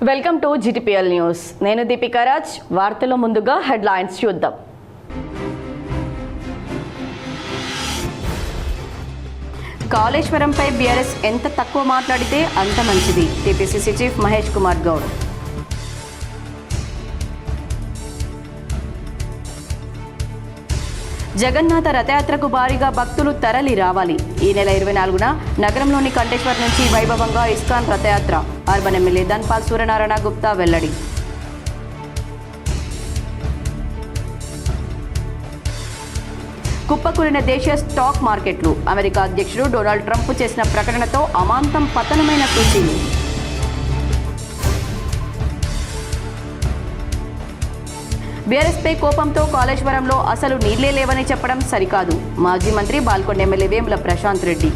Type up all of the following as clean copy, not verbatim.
Welcome to GTPL news. నేను దీపికా రాజ్. వార్తల ముందుగా హెడ్లైన్స్ చూద్దాం. కాళేశ్వరంపై బీఆర్ఎస్ ఎంత తక్కువ మాట్లాడితే అంత మంచిది. TPCC chief Mahesh Kumar Goud. జగన్నాథ రథయాత్రకు భారీగా భక్తులు తరలి రావాలి. ఈ నెల 24న నగరంలోని కంటేశ్వర్ నుంచి వైభవంగా ఇస్కాన్ రథయాత్ర. అర్బన్ ఎమ్మెల్యే ధన్పాల్ సూర్యనారాయణ గుప్తా వెల్లడి. కుప్పకూలిన దేశీయ స్టాక్ మార్కెట్లు. అమెరికా అధ్యక్షుడు డొనాల్డ్ ట్రంప్ చేసిన ప్రకటనతో అమాంతం పతనమైన సూచీలు. బీఆర్ఎస్పై కోపంతో కాళేశ్వరంలో అసలు నీళ్లే లేవని చెప్పడం సరికాదు. మాజీ మంత్రి బాల్కొండ ఎమ్మెల్యే వేముల ప్రశాంత్ రెడ్డి.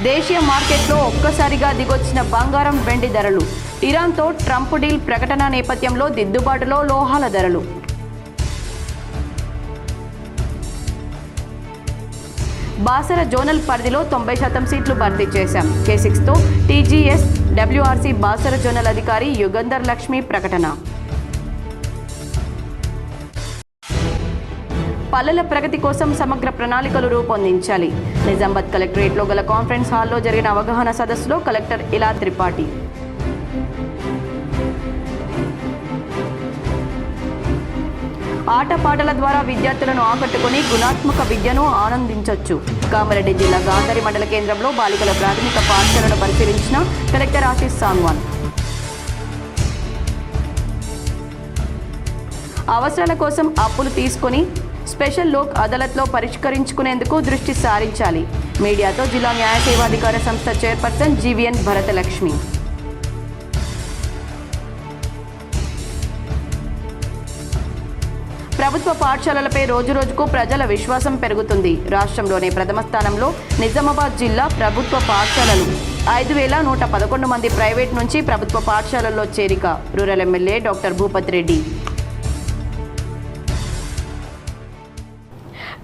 దేశీయ మార్కెట్లో ఒక్కసారిగా దిగొచ్చిన బంగారం, వెండి ధరలు. ఇరాన్తో ట్రంప్ డీల్ ప్రకటన నేపథ్యంలో దిద్దుబాటులో లోహాల ధరలు. బాసర జోనల్ పరిధిలో 90% సీట్లు భర్తీ చేశాం. K6తో టీజీఎస్ డబ్ల్యూఆర్సీ బాసర జోనల్ అధికారి యుగంధర్ లక్ష్మి ప్రకటన. పల్లెల ప్రగతి కోసం సమగ్ర ప్రణాళికలు రూపొందించాలి. నిజామాబాద్ కలెక్టరేట్లో గల కాన్ఫరెన్స్ హాల్లో జరిగిన అవగాహన సదస్సులో కలెక్టర్ ఇలా త్రిపాఠి. ఆటపాటల ద్వారా విద్యార్థులను ఆకట్టుకుని గుణాత్మక విద్యను ఆనందించవచ్చు. కామారెడ్డి జిల్లా గాంధారి మండల కేంద్రంలో బాలికల ప్రాథమిక పాఠశాలను పరిశీలించిన కలెక్టర్ ఆశీష్ సాంగ్వాన్. అవసరాల కోసం అప్పులు తీసుకుని స్పెషల్ లోక్ అదాలత్లో పరిష్కరించుకునేందుకు దృష్టి సారించాలి. మీడియాతో జిల్లా న్యాయ సేవాధికార సంస్థ చైర్పర్సన్ జీవీఎన్ భరతలక్ష్మి. ప్రభుత్వ పాఠశాలలపై రోజురోజుకు ప్రజల విశ్వాసం పెరుగుతుంది. రాష్ట్రంలోనే ప్రథమ స్థానంలో నిజామాబాద్ జిల్లా ప్రభుత్వ పాఠశాలలు. 5,111 మంది ప్రైవేట్ నుంచి ప్రభుత్వ పాఠశాలల్లో చేరిక. Rural MLA doctor Bhupath Reddy.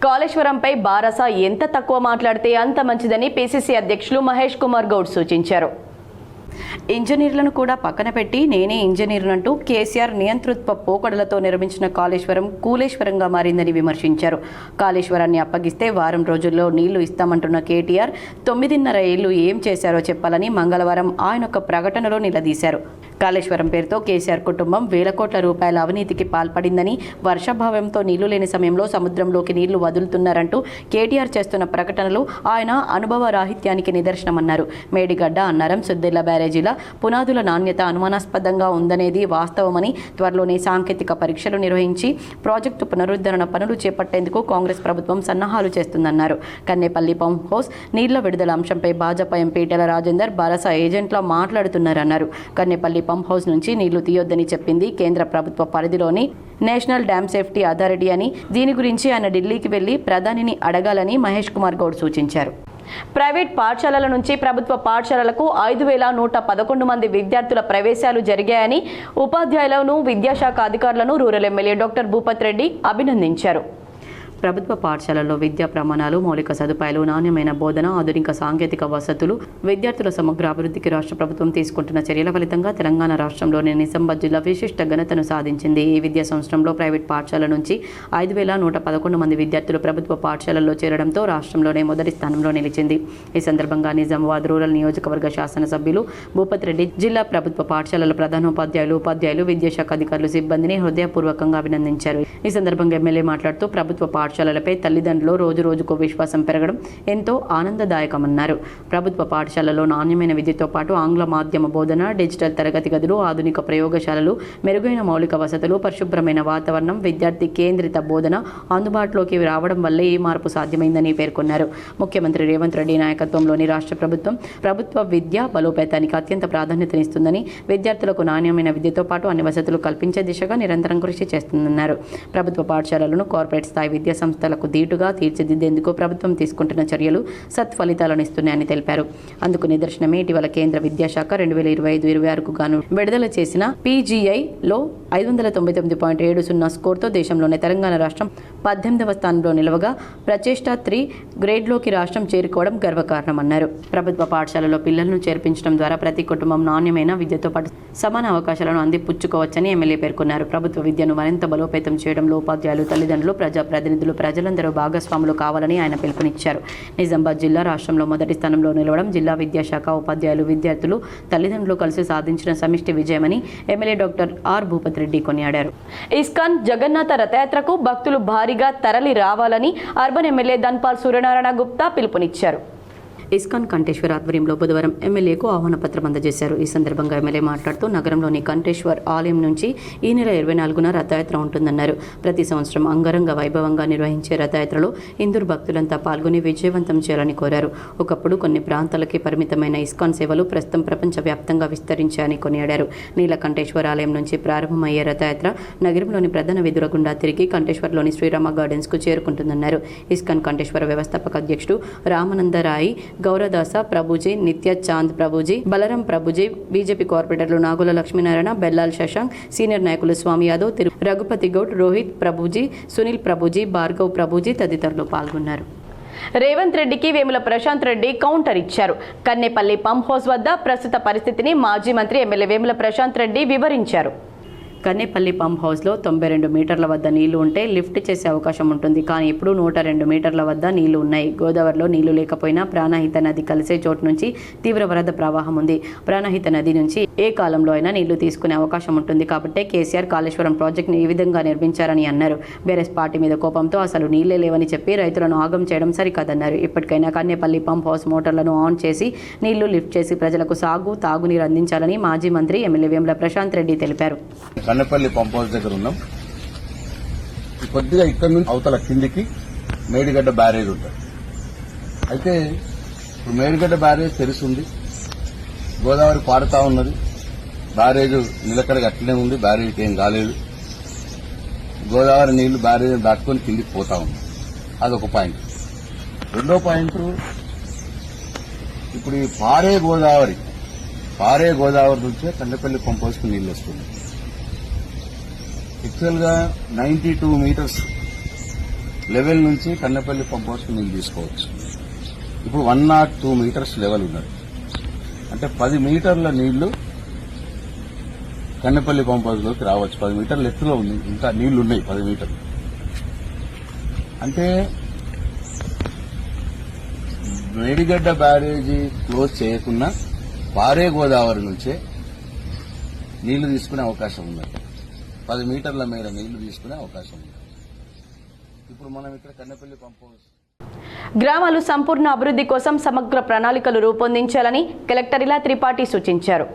కాళేశ్వరంపై బారస ఎంత తక్కువ మాట్లాడితే అంత మంచిదని పీసీసీ అధ్యక్షులు మహేష్ కుమార్ గౌడ్ సూచించారు. ఇంజనీర్లను కూడా పక్కన పెట్టి నేనే ఇంజనీర్నంటూ కేసీఆర్ నియంతృత్వ పోకడలతో నిర్మించిన కాళేశ్వరం కూలేశ్వరంగా మారిందని విమర్శించారు. కాళేశ్వరాన్ని అప్పగిస్తే వారం రోజుల్లో నీళ్లు ఇస్తామంటున్న కేటీఆర్ 9.5 ఏళ్లు ఏం చేశారో చెప్పాలని మంగళవారం ఆయన ఒక ప్రకటనలో నిలదీశారు. కాళేశ్వరం పేరుతో కేసీఆర్ కుటుంబం వేల కోట్ల రూపాయల అవినీతికి పాల్పడిందని, వర్షాభావంతో నీళ్లు లేని సమయంలో సముద్రంలోకి నీళ్లు వదులుతున్నారంటూ కేటీఆర్ చేస్తున్న ప్రకటనలు ఆయన అనుభవ రాహిత్యానికి నిదర్శనమన్నారు. మేడిగడ్డ, అన్నారం, సుద్దెళ్ల బ్యారేజీల పునాదుల నాణ్యత అనుమానాస్పదంగా ఉందనేది వాస్తవమని, త్వరలోనే సాంకేతిక పరీక్షలు నిర్వహించి ప్రాజెక్టు పునరుద్ధరణ పనులు చేపట్టేందుకు కాంగ్రెస్ ప్రభుత్వం సన్నాహాలు చేస్తుందన్నారు. కన్నేపల్లి పంప్ హౌస్ నీళ్ల విడుదల అంశంపై భాజపా ఎంపీ ఈటెల రాజేందర్ బారస ఏజెంట్లా మాట్లాడుతున్నారన్నారు. కన్నేపల్లి పంప్ హౌస్ నుంచి నీళ్లు తీయొద్దని చెప్పింది కేంద్ర ప్రభుత్వ పరిధిలోని నేషనల్ డ్యామ్ సేఫ్టీ అథారిటీ అని, దీని గురించి ఆయన ఢిల్లీకి వెళ్లి ప్రధానిని అడగాలని మహేష్ కుమార్ గౌడ్ సూచించారు. ప్రైవేట్ పాఠశాలల నుంచి ప్రభుత్వ పాఠశాలలకు 5,111 మంది విద్యార్థుల ప్రవేశాలు జరిగాయని ఉపాధ్యాయులను, విద్యాశాఖ అధికారులను rural MLA doctor Bhupath Reddy అభినందించారు. ప్రభుత్వ పాఠశాలల్లో విద్యా ప్రమాణాలు, మౌలిక సదుపాయాలు, నాణ్యమైన బోధన, ఆధునిక సాంకేతిక వసతులు, విద్యార్థుల సమగ్ర అభివృద్ధికి రాష్ట్ర ప్రభుత్వం తీసుకుంటున్న చర్యల ఫలితంగా తెలంగాణ రాష్ట్రంలోని నిజామాబాద్ జిల్లా విశిష్ట ఘనతను సాధించింది. ఈ విద్యా సంవత్సరంలో ప్రైవేట్ పాఠశాల నుంచి 5,111 మంది విద్యార్థులు ప్రభుత్వ పాఠశాలల్లో చేరడంతో రాష్ట్రంలోనే మొదటి స్థానంలో నిలిచింది. ఈ సందర్భంగా నిజామాబాద్ రూరల్ నియోజకవర్గ శాసనసభ్యులు భూపత్ రెడ్డి జిల్లా ప్రభుత్వ పాఠశాలల ప్రధానోపాధ్యాయులు, ఉపాధ్యాయులు, విద్యాశాఖ అధికారులు, సిబ్బందిని హృదయపూర్వకంగా అభినందించారు. ఈ సందర్భంగా ఎమ్మెల్యే మాట్లాడుతూ ప్రభుత్వ పాఠశాలలపై తల్లిదండ్రులు రోజురోజుకు విశ్వాసం పెరగడం ఎంతో ఆనందదాయకమన్నారు. ప్రభుత్వ పాఠశాలలో నాణ్యమైన విద్యతో పాటు ఆంగ్ల మాధ్యమ బోధన, డిజిటల్ తరగతి గదులు, ఆధునిక ప్రయోగశాలలు, మెరుగైన మౌలిక వసతులు, పరిశుభ్రమైన వాతావరణం, విద్యార్థి కేంద్రిత బోధన అందుబాటులోకి రావడం వల్లే ఈ మార్పు సాధ్యమైందని పేర్కొన్నారు. ముఖ్యమంత్రి రేవంత్ రెడ్డి నాయకత్వంలోని రాష్ట్ర ప్రభుత్వం ప్రభుత్వ విద్య బలోపేతానికి అత్యంత ప్రాధాన్యతనిస్తుందని, విద్యార్థులకు నాణ్యమైన విద్యతో పాటు అన్ని వసతులు కల్పించే దిశగా నిరంతరం కృషి చేస్తుందన్నారు. ప్రభుత్వ పాఠశాలలను కార్పొరేట్ స్థాయి విద్యా సంస్థలకు ధీటుగా తీర్చిదిద్దేందుకు ప్రభుత్వం తీసుకుంటున్న చర్యలు సత్ఫలితాలను ఇస్తున్నాయని తెలిపారు. అందుకు నిదర్శనమే ఇటీవల కేంద్ర విద్యాశాఖ 2025-26కు గాను విడుదల చేసిన PGIలో 599.70 స్కోర్తో దేశంలోనే తెలంగాణ రాష్ట్రం 18వ స్థానంలో నిలవగా ప్రచేష్ట 3 గ్రేడ్లోకి రాష్ట్రం చేరుకోవడం గర్వకారణమన్నారు. ప్రభుత్వ పాఠశాలలో పిల్లలను చేర్పించడం ద్వారా ప్రతి కుటుంబం నాణ్యమైన విద్యతో పాటు సమాన అవకాశాలను అందిపుచ్చుకోవచ్చని ఎమ్మెల్యే పేర్కొన్నారు. ప్రభుత్వ విద్యను మరింత బలోపేతం చేయడంలో ఉపాధ్యాయులు, తల్లిదండ్రులు, ప్రజాప్రతినిధులు, ప్రజలందరూ భాగస్వాములు కావాలని ఆయన పిలుపునిచ్చారు. నిజామాబాద్ జిల్లా రాష్ట్రంలో మొదటి స్థానంలో నిలవడం జిల్లా విద్యాశాఖ, ఉపాధ్యాయులు, విద్యార్థులు, తల్లిదండ్రులు కలిసి సాధించిన సమిష్టి విజయమని MLA doctor R Bhupath Reddy కొనియాడారు. ఇస్కాన్ జగన్నాథ రథయాత్రకు భక్తులు భారీగా తరలి రావాలని అర్బన్ ఎమ్మెల్యే ధన్పాల్ సూర్యనారాయణ గుప్తా పిలుపునిచ్చారు. ఇస్కాన్ కంఠేశ్వర్ ఆధ్వర్యంలో బుధవారం ఎమ్మెల్యేకు ఆహ్వాన పత్రం అందజేశారు. ఈ సందర్భంగా ఎమ్మెల్యే మాట్లాడుతూ నగరంలోని కంఠేశ్వర్ ఆలయం నుంచి ఈ నెల 24న రథయాత్ర ఉంటుందన్నారు. ప్రతి సంవత్సరం అంగరంగ వైభవంగా నిర్వహించే రథయాత్రలో హిందూ భక్తులంతా పాల్గొని విజయవంతం చేయాలని కోరారు. ఒకప్పుడు కొన్ని ప్రాంతాలకే పరిమితమైన ఇస్కాన్ సేవలు ప్రస్తుతం ప్రపంచవ్యాప్తంగా విస్తరించాయని కొనియాడారు. నీలకంఠేశ్వర ఆలయం నుంచి ప్రారంభమయ్యే రథయాత్ర నగరంలోని ప్రధాన వీధుల గుండా తిరిగి కంఠేశ్వర్లోని శ్రీరామ గార్డెన్స్కు చేరుకుంటుందన్నారు. ఇస్కాన్ కంఠేశ్వర వ్యవస్థాపక అధ్యక్షుడు రామానందరాయి, గౌరదాస ప్రభుజీ, నిత్య చాంద్ ప్రభుజీ, బలరాం ప్రభుజీ, బీజేపీ కార్పొరేటర్లు నాగుల లక్ష్మీనారాయణ, బెల్లాల్ శశాంక్, సీనియర్ నాయకులు స్వామి యాదవ్, రఘుపతి గౌడ్, రోహిత్ ప్రభుజీ, సునీల్ ప్రభుజీ, భార్గవ్ ప్రభుజీ తదితరులు పాల్గొన్నారు. రేవంత్ రెడ్డికి వేముల ప్రశాంత్ రెడ్డి కౌంటర్ ఇచ్చారు. కన్నేపల్లి పంప్ హౌస్ వద్ద ప్రస్తుత పరిస్థితిని మాజీ మంత్రి ఎమ్మెల్యే వేముల ప్రశాంత్ రెడ్డి వివరించారు. కన్నేపల్లి పంప్ హౌస్లో 92 మీటర్ల వద్ద నీళ్లు ఉంటే లిఫ్ట్ చేసే అవకాశం ఉంటుంది. కానీ ఇప్పుడు 102 మీటర్ల వద్ద నీళ్లు ఉన్నాయి. గోదావరిలో నీళ్లు లేకపోయినా ప్రాణహిత నది కలిసే చోటు నుంచి తీవ్ర వరద ప్రవాహం ఉంది. ప్రాణహిత నది నుంచి ఏ కాలంలో అయినా నీళ్లు తీసుకునే అవకాశం ఉంటుంది. కాబట్టే కేసీఆర్ కాళేశ్వరం ప్రాజెక్టును ఈ విధంగా నిర్మించారని అన్నారు. బీఆర్ఎస్ పార్టీ మీద కోపంతో అసలు నీళ్లే లేవని చెప్పి రైతులను ఆగం చేయడం సరికాదన్నారు. ఇప్పటికైనా కన్నేపల్లి పంప్ హౌస్ మోటార్లను ఆన్ చేసి నీళ్లు లిఫ్ట్ చేసి ప్రజలకు తాగునీరు అందించాలని మాజీ మంత్రి ఎమ్మెల్యే వేముల ప్రశాంత్ రెడ్డి తెలిపారు. కన్నెపల్లి పంప్ హౌస్ దగ్గర ఉన్నాం. కొద్దిగా ఇక్కడ నుంచి అవతల కిందికి మేడిగడ్డ బ్యారేజ్ ఉంటుంది. అయితే ఇప్పుడు మేడిగడ్డ బ్యారేజ్ తెరిచింది, గోదావరి పారుతా ఉన్నది, బ్యారేజ్ నిలకడగా అట్లనే ఉంది, బ్యారేజ్కి ఏం కాలేదు. గోదావరి నీళ్లు బ్యారేజ్ దాటుకొని కిందికి పోతా ఉంది. అదొక పాయింట్. రెండో పాయింట్, ఇప్పుడు ఈ పారే గోదావరి నుంచే కన్నెపల్లి పంప్ హౌస్కి నీళ్లు వస్తుంది. యాక్చువల్ గా 92 మీటర్స్ లెవెల్ నుంచి కన్నెపల్లి పంప్ హౌస్ నీళ్లు తీసుకోవచ్చు. ఇప్పుడు 102 మీటర్స్ లెవెల్ ఉన్నది. అంటే 10 మీటర్ల నీళ్లు కన్నెపల్లి పంప్ హౌస్ లోకి రావచ్చు. 10 మీటర్ల ఎత్తులో ఉంది, ఇంకా నీళ్లు ఉన్నాయి 10 మీటర్లు. అంటే మేడిగడ్డ బ్యారేజీ క్లోజ్ చేయకుండా పారే గోదావరి నుంచే నీళ్లు తీసుకునే అవకాశం ఉన్నది. 10 మీటర్ల మేర నీళ్లు తీసుకునే అవకాశం ఉంది. ఇప్పుడు మనం ఇక్కడ కన్నెపల్లి పంప్ హౌస్ గ్రామాలు సంపూర్ణ అభివృద్ధి కోసం సమగ్ర ప్రణాళికలు రూపొందించాలని కలెక్టర్ ఇలా త్రిపాఠి సూచించారు.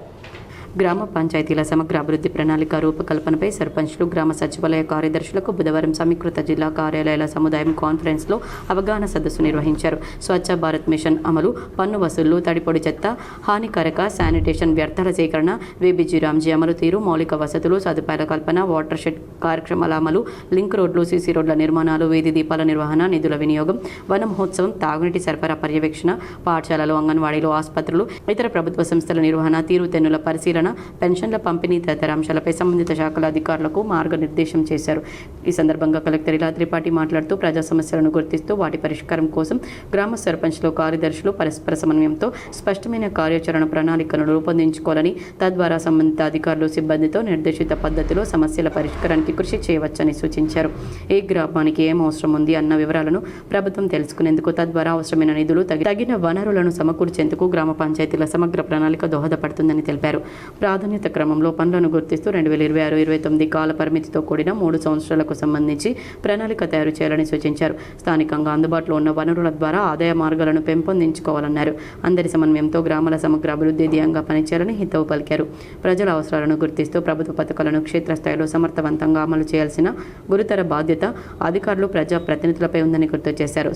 గ్రామ పంచాయతీల సమగ్ర అభివృద్ధి ప్రణాళిక రూపకల్పనపై సర్పంచ్లు, గ్రామ సచివాలయ కార్యదర్శులకు బుధవారం సమీకృత జిల్లా కార్యాలయాల సముదాయం కాన్ఫరెన్స్లో అవగాహన సదస్సు నిర్వహించారు. స్వచ్ఛ భారత్ మిషన్ అమలు, పన్ను వసూళ్లు, తడిపొడి చెత్త, హానికారక శానిటేషన్ వ్యర్థాల సేకరణ, వీబీజీ రామ్జీ అమలు తీరు, మౌలిక వసతులు, సదుపాయాల కల్పన, వాటర్ షెడ్ కార్యక్రమాల అమలు, లింక్ రోడ్లు, సీసీ రోడ్ల నిర్మాణాలు, వీధి దీపాల నిర్వహణ, నిధుల వినియోగం, వన మహోత్సవం, తాగునీటి సరఫరా పర్యవేక్షణ, పాఠశాలలు, అంగన్వాడీలు, ఆసుపత్రులు, ఇతర ప్రభుత్వ సంస్థల నిర్వహణ, తీరుతెన్నుల పరిశీలన, పెన్షన్ల పంపిణీ తదితర అంశాలపై సంబంధిత శాఖల అధికారులకు మార్గనిర్దేశం చేశారు. ఈ సందర్భంగా కలెక్టర్ ఇలా త్రిపాఠి మాట్లాడుతూ ప్రజా సమస్యలను గుర్తిస్తూ వాటి పరిష్కారం కోసం గ్రామ సర్పంచ్లు, కార్యదర్శులు పరస్పర సమన్వయంతో స్పష్టమైన కార్యాచరణ ప్రణాళికలను రూపొందించుకోవాలని, తద్వారా సంబంధిత అధికారులు, సిబ్బందితో నిర్దేశిత పద్ధతిలో సమస్యల పరిష్కారానికి కృషి చేయవచ్చని సూచించారు. ఏ గ్రామానికి ఏం అవసరం ఉంది అన్న వివరాలను ప్రభుత్వం తెలుసుకునేందుకు, తద్వారా అవసరమైన నిధులు, తగిన వనరులను సమకూర్చేందుకు గ్రామ పంచాయతీల సమగ్ర ప్రణాళిక దోహదపడుతుందని తెలిపారు. ప్రాధాన్యత క్రమంలో పనులను గుర్తిస్తూ 2026-29 కాల పరిమితితో కూడిన 3 సంవత్సరాలకు సంబంధించి ప్రణాళిక తయారు చేయాలని సూచించారు. స్థానికంగా అందుబాటులో ఉన్న వనరుల ద్వారా ఆదాయ మార్గాలను పెంపొందించుకోవాలన్నారు. అందరి సమన్వయంతో గ్రామాల సమగ్ర అభివృద్ధి ధ్యేయంగా పనిచేయాలని హితవు పలికారు. ప్రజల అవసరాలను గుర్తిస్తూ ప్రభుత్వ పథకాలను క్షేత్రస్థాయిలో సమర్థవంతంగా అమలు చేయాల్సిన గురుతర బాధ్యత అధికారులు, ప్రజా ప్రతినిధులపై ఉందని గుర్తు చేశారు.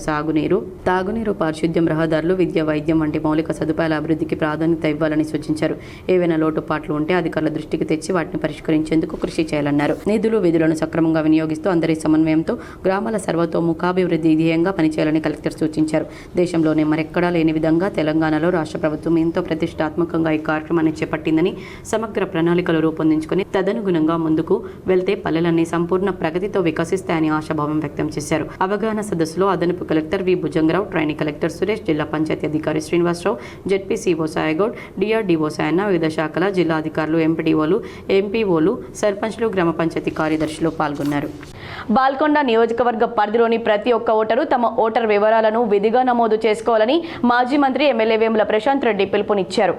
తాగునీరు, పారిశుద్ధ్యం, రహదారులు, విద్య, వైద్యం వంటి మౌలిక సదుపాయాల అభివృద్ధికి ప్రాధాన్యత ఇవ్వాలని సూచించారు. ఏవైనా లోటు లోటుపాట్లు ఉంటే అధికారుల దృష్టికి తెచ్చి వాటిని పరిష్కరించేందుకు కృషి చేయాలన్నారు. నిధులు విధులను సక్రమంగా వినియోగిస్తూ అందరి సమన్వయంతో గ్రామాల సర్వతోముఖాభివృద్ధి ధ్యేయంగా పనిచేయాలని కలెక్టర్ సూచించారు. దేశంలోనే మరెక్కడా లేని విధంగా తెలంగాణలో రాష్ట్ర ప్రభుత్వం ఎంతో ప్రతిష్టాత్మకంగా ఈ కార్యక్రమాన్ని చేపట్టిందని, సమగ్ర ప్రణాళికలు రూపొందించుకుని తదనుగుణంగా ముందుకు వెళ్తే పల్లెలన్నీ సంపూర్ణ ప్రగతితో వికసిస్తాయని ఆశాభావం వ్యక్తం చేశారు. అవగాహన సదస్సులో అదనపు కలెక్టర్ వి భుజంగరావు, ట్రైనింగ్ కలెక్టర్ సురేష్, జిల్లా పంచాయతీ అధికారి శ్రీనివాసరావు, జెడ్పీసీఓ సాయగౌడ్, డిఆర్డీఓ సాయన్న, వివిధ శాఖల జిల్లా అధికారులు, ఎంపీడీఓలు, ఎంపీఓలు, సర్పంచ్లు, గ్రామ పంచాయతీ కార్యదర్శులు పాల్గొన్నారు. బాల్కొండ నియోజకవర్గ పరిధిలోని ప్రతి ఒక్క ఓటరు తమ ఓటర్ వివరాలను విధిగా నమోదు చేసుకోవాలని మాజీ మంత్రి ఎమ్మెల్యే వేముల ప్రశాంత్ రెడ్డి పిలుపునిచ్చారు.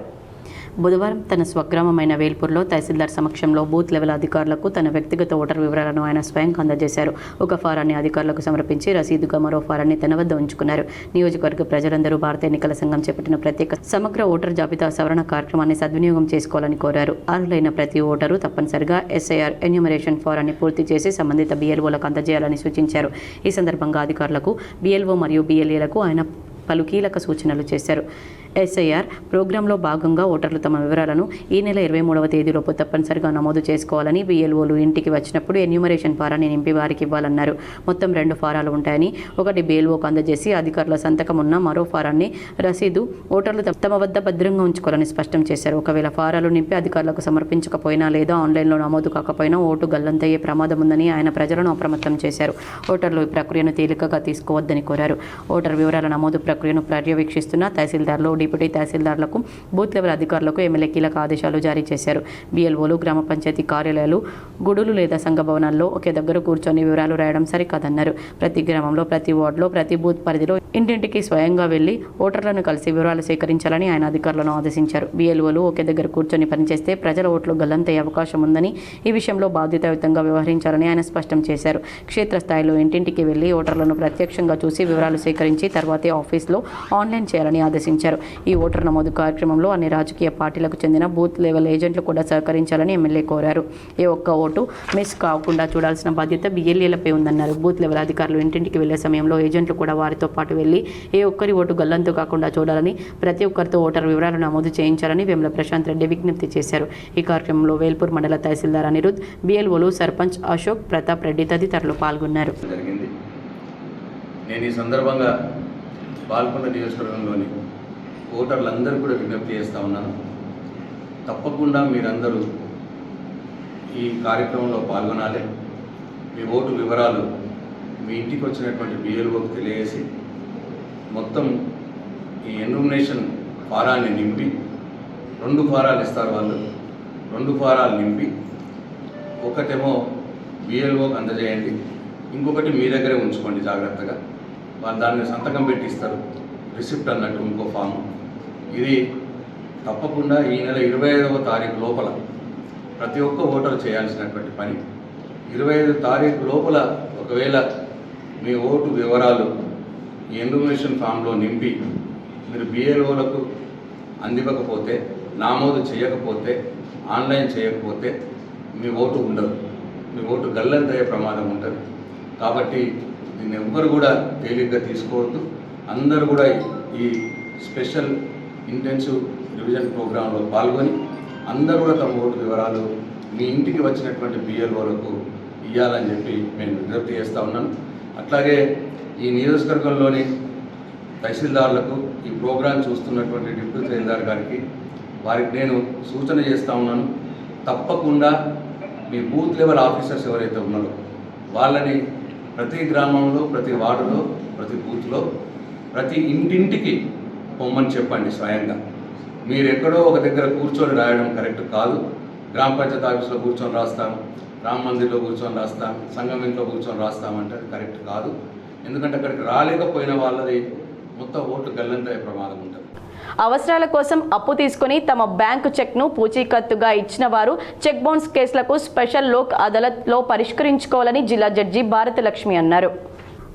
బుధవారం తన స్వగ్రామమైన వేల్పూర్లో తహసీల్దార్ సమక్షంలో బూత్ లెవెల్ అధికారులకు తన వ్యక్తిగత ఓటర్ వివరాలను ఆయన స్వయంగా అందజేశారు. ఒక ఫారాన్ని అధికారులకు సమర్పించి రసీదుగా మరో ఫారాన్ని తన వద్ద ఉంచుకున్నారు. నియోజకవర్గ ప్రజలందరూ భారత ఎన్నికల సంఘం చేపట్టిన ప్రత్యేక సమగ్ర ఓటర్ జాబితా సవరణ కార్యక్రమాన్ని సద్వినియోగం చేసుకోవాలని కోరారు. అర్హులైన ప్రతి ఓటరు తప్పనిసరిగా ఎస్ఐఆర్ ఎన్యూమరేషన్ ఫారాన్ని పూర్తి చేసి సంబంధిత బిఎల్ఓలకు అందజేయాలని సూచించారు. ఈ సందర్భంగా అధికారులకు, బిఎల్ఓ మరియు బిఎల్ఏలకు ఆయన పలు కీలక సూచనలు చేశారు. ఎస్ఐఆర్ ప్రోగ్రాంలో భాగంగా ఓటర్లు తమ వివరాలను ఈ నెల 23వ తేదీలోపు తప్పనిసరిగా నమోదు చేసుకోవాలని, బిఎల్ఓలు ఇంటికి వచ్చినప్పుడు ఎన్యూమరేషన్ ఫారాన్ని నింపి వారికి ఇవ్వాలన్నారు. మొత్తం 2 ఫారాలు ఉంటాయని, ఒకటి బిఎల్ఓకు అందజేసి అధికారుల సంతకం ఉన్న మరో ఫారాన్ని రసీదు ఓటర్లు తమ వద్ద భద్రంగా ఉంచుకోవాలని స్పష్టం చేశారు. ఒకవేళ ఫారాలు నింపి అధికారులకు సమర్పించకపోయినా లేదా ఆన్లైన్లో నమోదు కాకపోయినా ఓటు గల్లంతయ్యే ప్రమాదం ఉందని ఆయన ప్రజలను అప్రమత్తం చేశారు. ఓటర్లు ఈ ప్రక్రియను తేలికగా తీసుకోవద్దని కోరారు. ఓటర్ వివరాల నమోదు ప్రక్రియను పర్యవేక్షిస్తున్న తహసీల్దార్లు, డిప్యూటీ తహసీల్దార్లకు, బూత్ లెవెల్ అధికారులకు ఎమ్మెల్యే కీలక ఆదేశాలు జారీ చేశారు. బిఎల్ఓలు గ్రామ పంచాయతీ కార్యాలయాలు, గుడులు లేదా సంఘ భవనాల్లో ఒకే దగ్గర కూర్చొని వివరాలు రాయడం సరికాదన్నారు. ప్రతి గ్రామంలో, ప్రతి వార్డులో, ప్రతి బూత్ పరిధిలో ఇంటింటికి స్వయంగా వెళ్లి ఓటర్లను కలిసి వివరాలు సేకరించాలని ఆయన అధికారులను ఆదేశించారు. బిఎల్ఓలు ఒకే దగ్గర కూర్చొని పనిచేస్తే ప్రజల ఓట్లు గల్లంతయ్యే అవకాశం ఉందని, ఈ విషయంలో బాధ్యతాయుతంగా వ్యవహరించాలని ఆయన స్పష్టం చేశారు. క్షేత్రస్థాయిలో ఇంటింటికి వెళ్లి ఓటర్లను ప్రత్యక్షంగా చూసి వివరాలు సేకరించి తర్వాతే ఆఫీస్లో ఆన్లైన్ చేయాలని ఆదేశించారు. ఈ ఓటర్ నమోదు కార్యక్రమంలో అన్ని రాజకీయ పార్టీలకు చెందిన బూత్ లెవెల్ ఏజెంట్లు కూడా సహకరించాలని ఎమ్మెల్యే కోరారు. ఏ ఒక్క ఓటు మిస్ కాకుండా చూడాల్సిన బాధ్యత బిఎల్ఏలపై ఉందన్నారు. బూత్ లెవెల్ అధికారులు ఇంటింటికి వెళ్లే సమయంలో ఏజెంట్లు కూడా వారితో పాటు వెళ్లి ఏ ఒక్కరి ఓటు గల్లంతు కాకుండా చూడాలని, ప్రతి ఒక్కరితో ఓటర్ వివరాలు నమోదు చేయించాలని వేముల ప్రశాంత్ రెడ్డి విజ్ఞప్తి చేశారు. ఈ కార్యక్రమంలో వేల్పూర్ మండల తహసీల్దార్ అనిరుద్, బిఎల్ఓలు, సర్పంచ్ అశోక్, ప్రతాప్ రెడ్డి తదితరులు పాల్గొన్నారు. నేను ఈ సందర్భంగా బాల్కొండ నియోజకవర్గంలోని ఓటర్లందరూ కూడా విజ్ఞప్తి చేస్తూ ఉన్నాను. తప్పకుండా మీరందరూ ఈ కార్యక్రమంలో పాల్గొనాలి. మీ ఓటు వివరాలు మీ ఇంటికి వచ్చినటువంటి బిఎల్ఓకి తెలియజేసి మొత్తం ఈ ఎన్యూమరేషన్ ఫారాన్ని నింపి, 2 ఫారాలు ఇస్తారు వాళ్ళు, 2 ఫారాలు నింపి ఒకటేమో బిఎల్ఓకి అందజేయండి, ఇంకొకటి మీ దగ్గరే ఉంచుకోండి జాగ్రత్తగా. వాళ్ళు దాన్ని సంతకం పెట్టి ఇస్తారు, రిసిప్ట్ అన్నట్టు ఇంకో ఫాము. ఇది తప్పకుండా ఈ నెల 25వ తారీఖు లోపల ప్రతి ఒక్క ఓటరు చేయాల్సినటువంటి పని. 25 తారీఖు లోపల ఒకవేళ మీ ఓటు వివరాలు ఈ ఎన్యూమరేషన్ ఫామ్లో నింపి మీరు బిఎల్ఓలకు అందివ్వకపోతే, నమోదు చేయకపోతే, ఆన్లైన్ చేయకపోతే మీ ఓటు ఉండదు, మీ ఓటు గల్లంతయ్యే ప్రమాదం ఉంటుంది. కాబట్టి దీన్ని ఎవ్వరు కూడా తేలిగ్గా తీసుకోవద్దు. అందరూ కూడా ఈ స్పెషల్ ఇంటెన్సివ్ రివిజన్ ప్రోగ్రాంలో పాల్గొని అందరూ కూడా తమ ఓటు వివరాలు మీ ఇంటికి వచ్చినటువంటి బిఎల్ఓలకు ఇవ్వాలని చెప్పి నేను విజ్ఞప్తి చేస్తూ ఉన్నాను. అట్లాగే ఈ నియోజకవర్గంలోని తహసీల్దార్లకు, ఈ ప్రోగ్రాం చూస్తున్నటువంటి డిప్యూటీ తహసీల్దార్ గారికి, వారికి నేను సూచన చేస్తూ ఉన్నాను. తప్పకుండా మీ బూత్ లెవెల్ ఆఫీసర్స్ ఎవరైతే ఉన్నారో వాళ్ళని ప్రతి గ్రామంలో, ప్రతి వార్డులో, ప్రతి బూత్లో, ప్రతి ఇంటింటికి పొమ్మని చెప్పండి స్వయంగా. మీరు ఎక్కడో ఒక దగ్గర కూర్చొని రాయడం కరెక్ట్ కాదు. గ్రామ పంచాయతీ ఆఫీస్లో కూర్చొని రాస్తాం, రామ మందిర్లో కూర్చొని రాస్తాం, సంఘం ఇంట్లో కూర్చొని రాస్తామంటే అది కరెక్ట్ కాదు. ఎందుకంటే అక్కడికి రాలేకపోయిన వాళ్ళది మొత్తం ఓట్లు గల్లంతయ్యే ప్రమాదం ఉంటుంది. అవసరాల కోసం అప్పు తీసుకుని తమ బ్యాంకు చెక్ను పూచీకత్తుగా ఇచ్చిన వారు చెక్ బౌన్స్ కేసులకు స్పెషల్ లోక్ అదాలత్లో పరిష్కరించుకోవాలని జిల్లా జడ్జి భారతలక్ష్మి అన్నారు.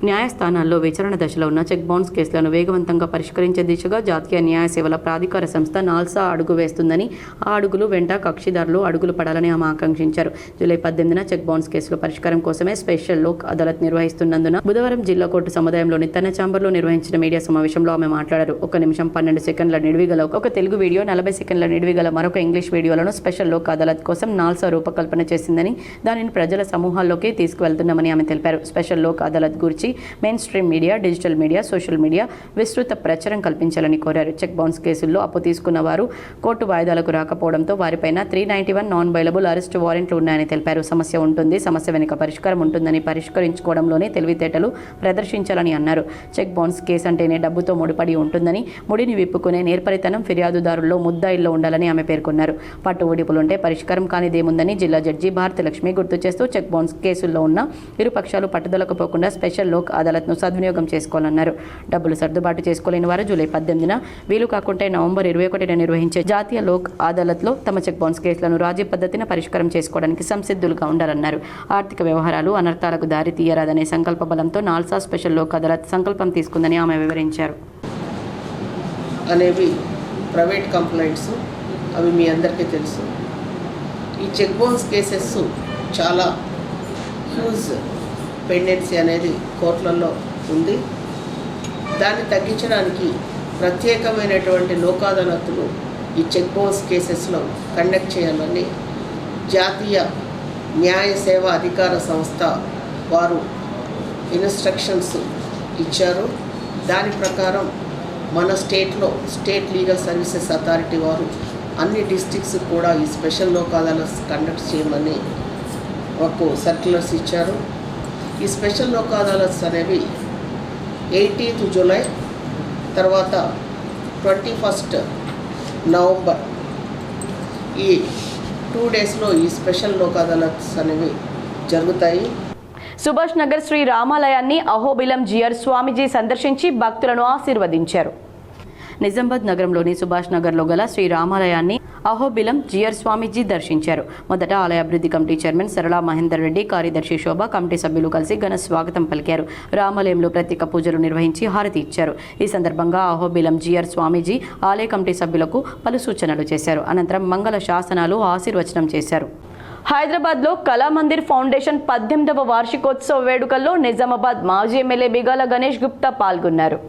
న్యాయస్థానాల్లో విచారణ దశలో ఉన్న చెక్ బౌన్స్ కేసులను వేగవంతంగా పరిష్కరించే దిశగా జాతీయ న్యాయ సేవల ప్రాధికార సంస్థ నాల్సా అడుగు వేస్తుందని, ఆ అడుగులు వెంట కక్షిదారులు అడుగులు పడాలని ఆమె ఆకాంక్షించారు. జూలై 18న చెక్ బౌన్స్ కేసుల పరిష్కారం కోసమే స్పెషల్ లోక్ అదాలత్ నిర్వహిస్తున్నందున బుధవారం జిల్లా కోర్టు సముదాయంలోని తన ఛాంబర్లో నిర్వహించిన మీడియా సమావేశంలో ఆమె మాట్లాడారు. 1 నిమిషం 12 సెకండ్ల నిడివిగల ఒక తెలుగు వీడియో, 40 సెకండ్ల నిడివిగల మరొక ఇంగ్లీష్ వీడియోలను స్పెషల్ లోక్ అదాలత్ కోసం నాల్సా రూపకల్పన చేసిందని, దానిని ప్రజల సమూహాల్లోకి తీసుకువెళ్తున్నామని ఆమె తెలిపారు. స్పెషల్ లోక్ అదాలత్ గురించి main stream media, digital media, social media విస్తృత ప్రచారం కల్పించాలని కోరారు. చెక్ బౌన్స్ కేసుల్లో అప్పు తీసుకున్న వారు కోర్టు వాయిదాలకు రాకపోవడంతో వారిపైన 391 నాన్ బైలబుల్ అరెస్ట్ వారెంట్లు ఉన్నాయని తెలిపారు. సమస్య ఉంటుంది, సమస్య వెనుక పరిష్కారం ఉంటుందని, పరిష్కరించుకోవడంలోనే తెలివితేటలు ప్రదర్శించాలని అన్నారు. చెక్ బౌన్స్ కేసు అంటేనే డబ్బుతో ముడిపడి ఉంటుందని, ముడిని విప్పుకునే నేర్పరితనం ఫిర్యాదుదారుల్లో ముద్దాయిల్లో ఉండాలని ఆమె పేర్కొన్నారు. పట్టు ఊడిపులుంటే పరిష్కారం కానిదేముందని జిల్లా జడ్జి భారతలక్ష్మి గుర్తు చేస్తూ చెక్ బౌన్స్ కేసుల్లో ఉన్న ఇరు పక్షాలు పట్టుదలకు పోకుండా స్పెషల్ లోక్ అదాలత్ను సద్వినియోగం చేసుకోవాలన్నారు. డబ్బులు సర్దుబాటు చేసుకోలేని వారు జూలై 18న, వీలు కాకుంటే నవంబర్ 21న నిర్వహించే జాతీయ లోక్ అదాలత్లో తమ చెక్ బౌన్స్ కేసులను రాజీ పద్ధతిన పరిష్కారం చేసుకోవడానికి సంసిద్ధులుగా ఉండాలన్నారు. ఆర్థిక వ్యవహారాలు అనర్థాలకు దారి తీయరాదనే సంకల్ప బలంతో నాల్సా స్పెషల్ లోక్ అదాలత్ సంకల్పం తీసుకుందని ఆమె వివరించారు. అనేవి ప్రైవేట్ కంప్లైంట్స్, అవి మీ అందరికీ తెలుసు. ఈ చెక్ బౌన్స్ కేసెస్ చాలా హ్యూజ్ పెండెన్సీ అనేది కోర్టులలో ఉంది. దాన్ని తగ్గించడానికి ప్రత్యేకమైనటువంటి లోక్ అదాలత్లు ఈ చెక్ బౌన్స్ కేసెస్లో కండక్ట్ చేయాలని జాతీయ న్యాయ సేవా అధికార సంస్థ వారు ఇన్స్ట్రక్షన్స్ ఇచ్చారు. దాని ప్రకారం మన స్టేట్లో స్టేట్ లీగల్ సర్వీసెస్ అథారిటీ వారు అన్ని డిస్ట్రిక్ట్స్ కూడా ఈ స్పెషల్ లోక్ అదాలత్స్ కండక్ట్ చేయమని మాకు సర్క్యులర్స్ ఇచ్చారు. ఈ స్పెషల్ లోక్ అదాలత్స్ అనేవి 18th జూలై తర్వాత 21st నవంబర్ ఈ 2 డేస్లో ఈ స్పెషల్ లోక్ అదాలత్స్ అనేవి జరుగుతాయి. సుభాష్ నగర్ శ్రీ రామాలయాన్ని అహోబిలం జిఆర్ స్వామీజీ సందర్శించి భక్తులను ఆశీర్వదించారు. నిజామాబాద్ నగరంలోని సుభాష్ నగర్లో గల శ్రీ రామాలయాన్ని అహోబిలం జిఆర్ స్వామీజీ దర్శించారు. మొదట ఆలయ అభివృద్ధి కమిటీ చైర్మన్ సరళా మహేందర్ రెడ్డి, కార్యదర్శి శోభ, కమిటీ సభ్యులు కలిసి ఘన స్వాగతం పలికారు. రామాలయంలో ప్రత్యేక పూజలు నిర్వహించి హారతి ఇచ్చారు. ఈ సందర్భంగా అహోబిలం జిఆర్ స్వామీజీ ఆలయ కమిటీ సభ్యులకు పలు సూచనలు చేశారు. అనంతరం మంగళ శాసనాలు ఆశీర్వచనం చేశారు. హైదరాబాద్లో కళామందిర్ ఫౌండేషన్ 18వ వార్షికోత్సవ వేడుకల్లో నిజామాబాద్ మాజీ ఎమ్మెల్యే బిగాల గణేష్ గుప్తా పాల్గొన్నారు.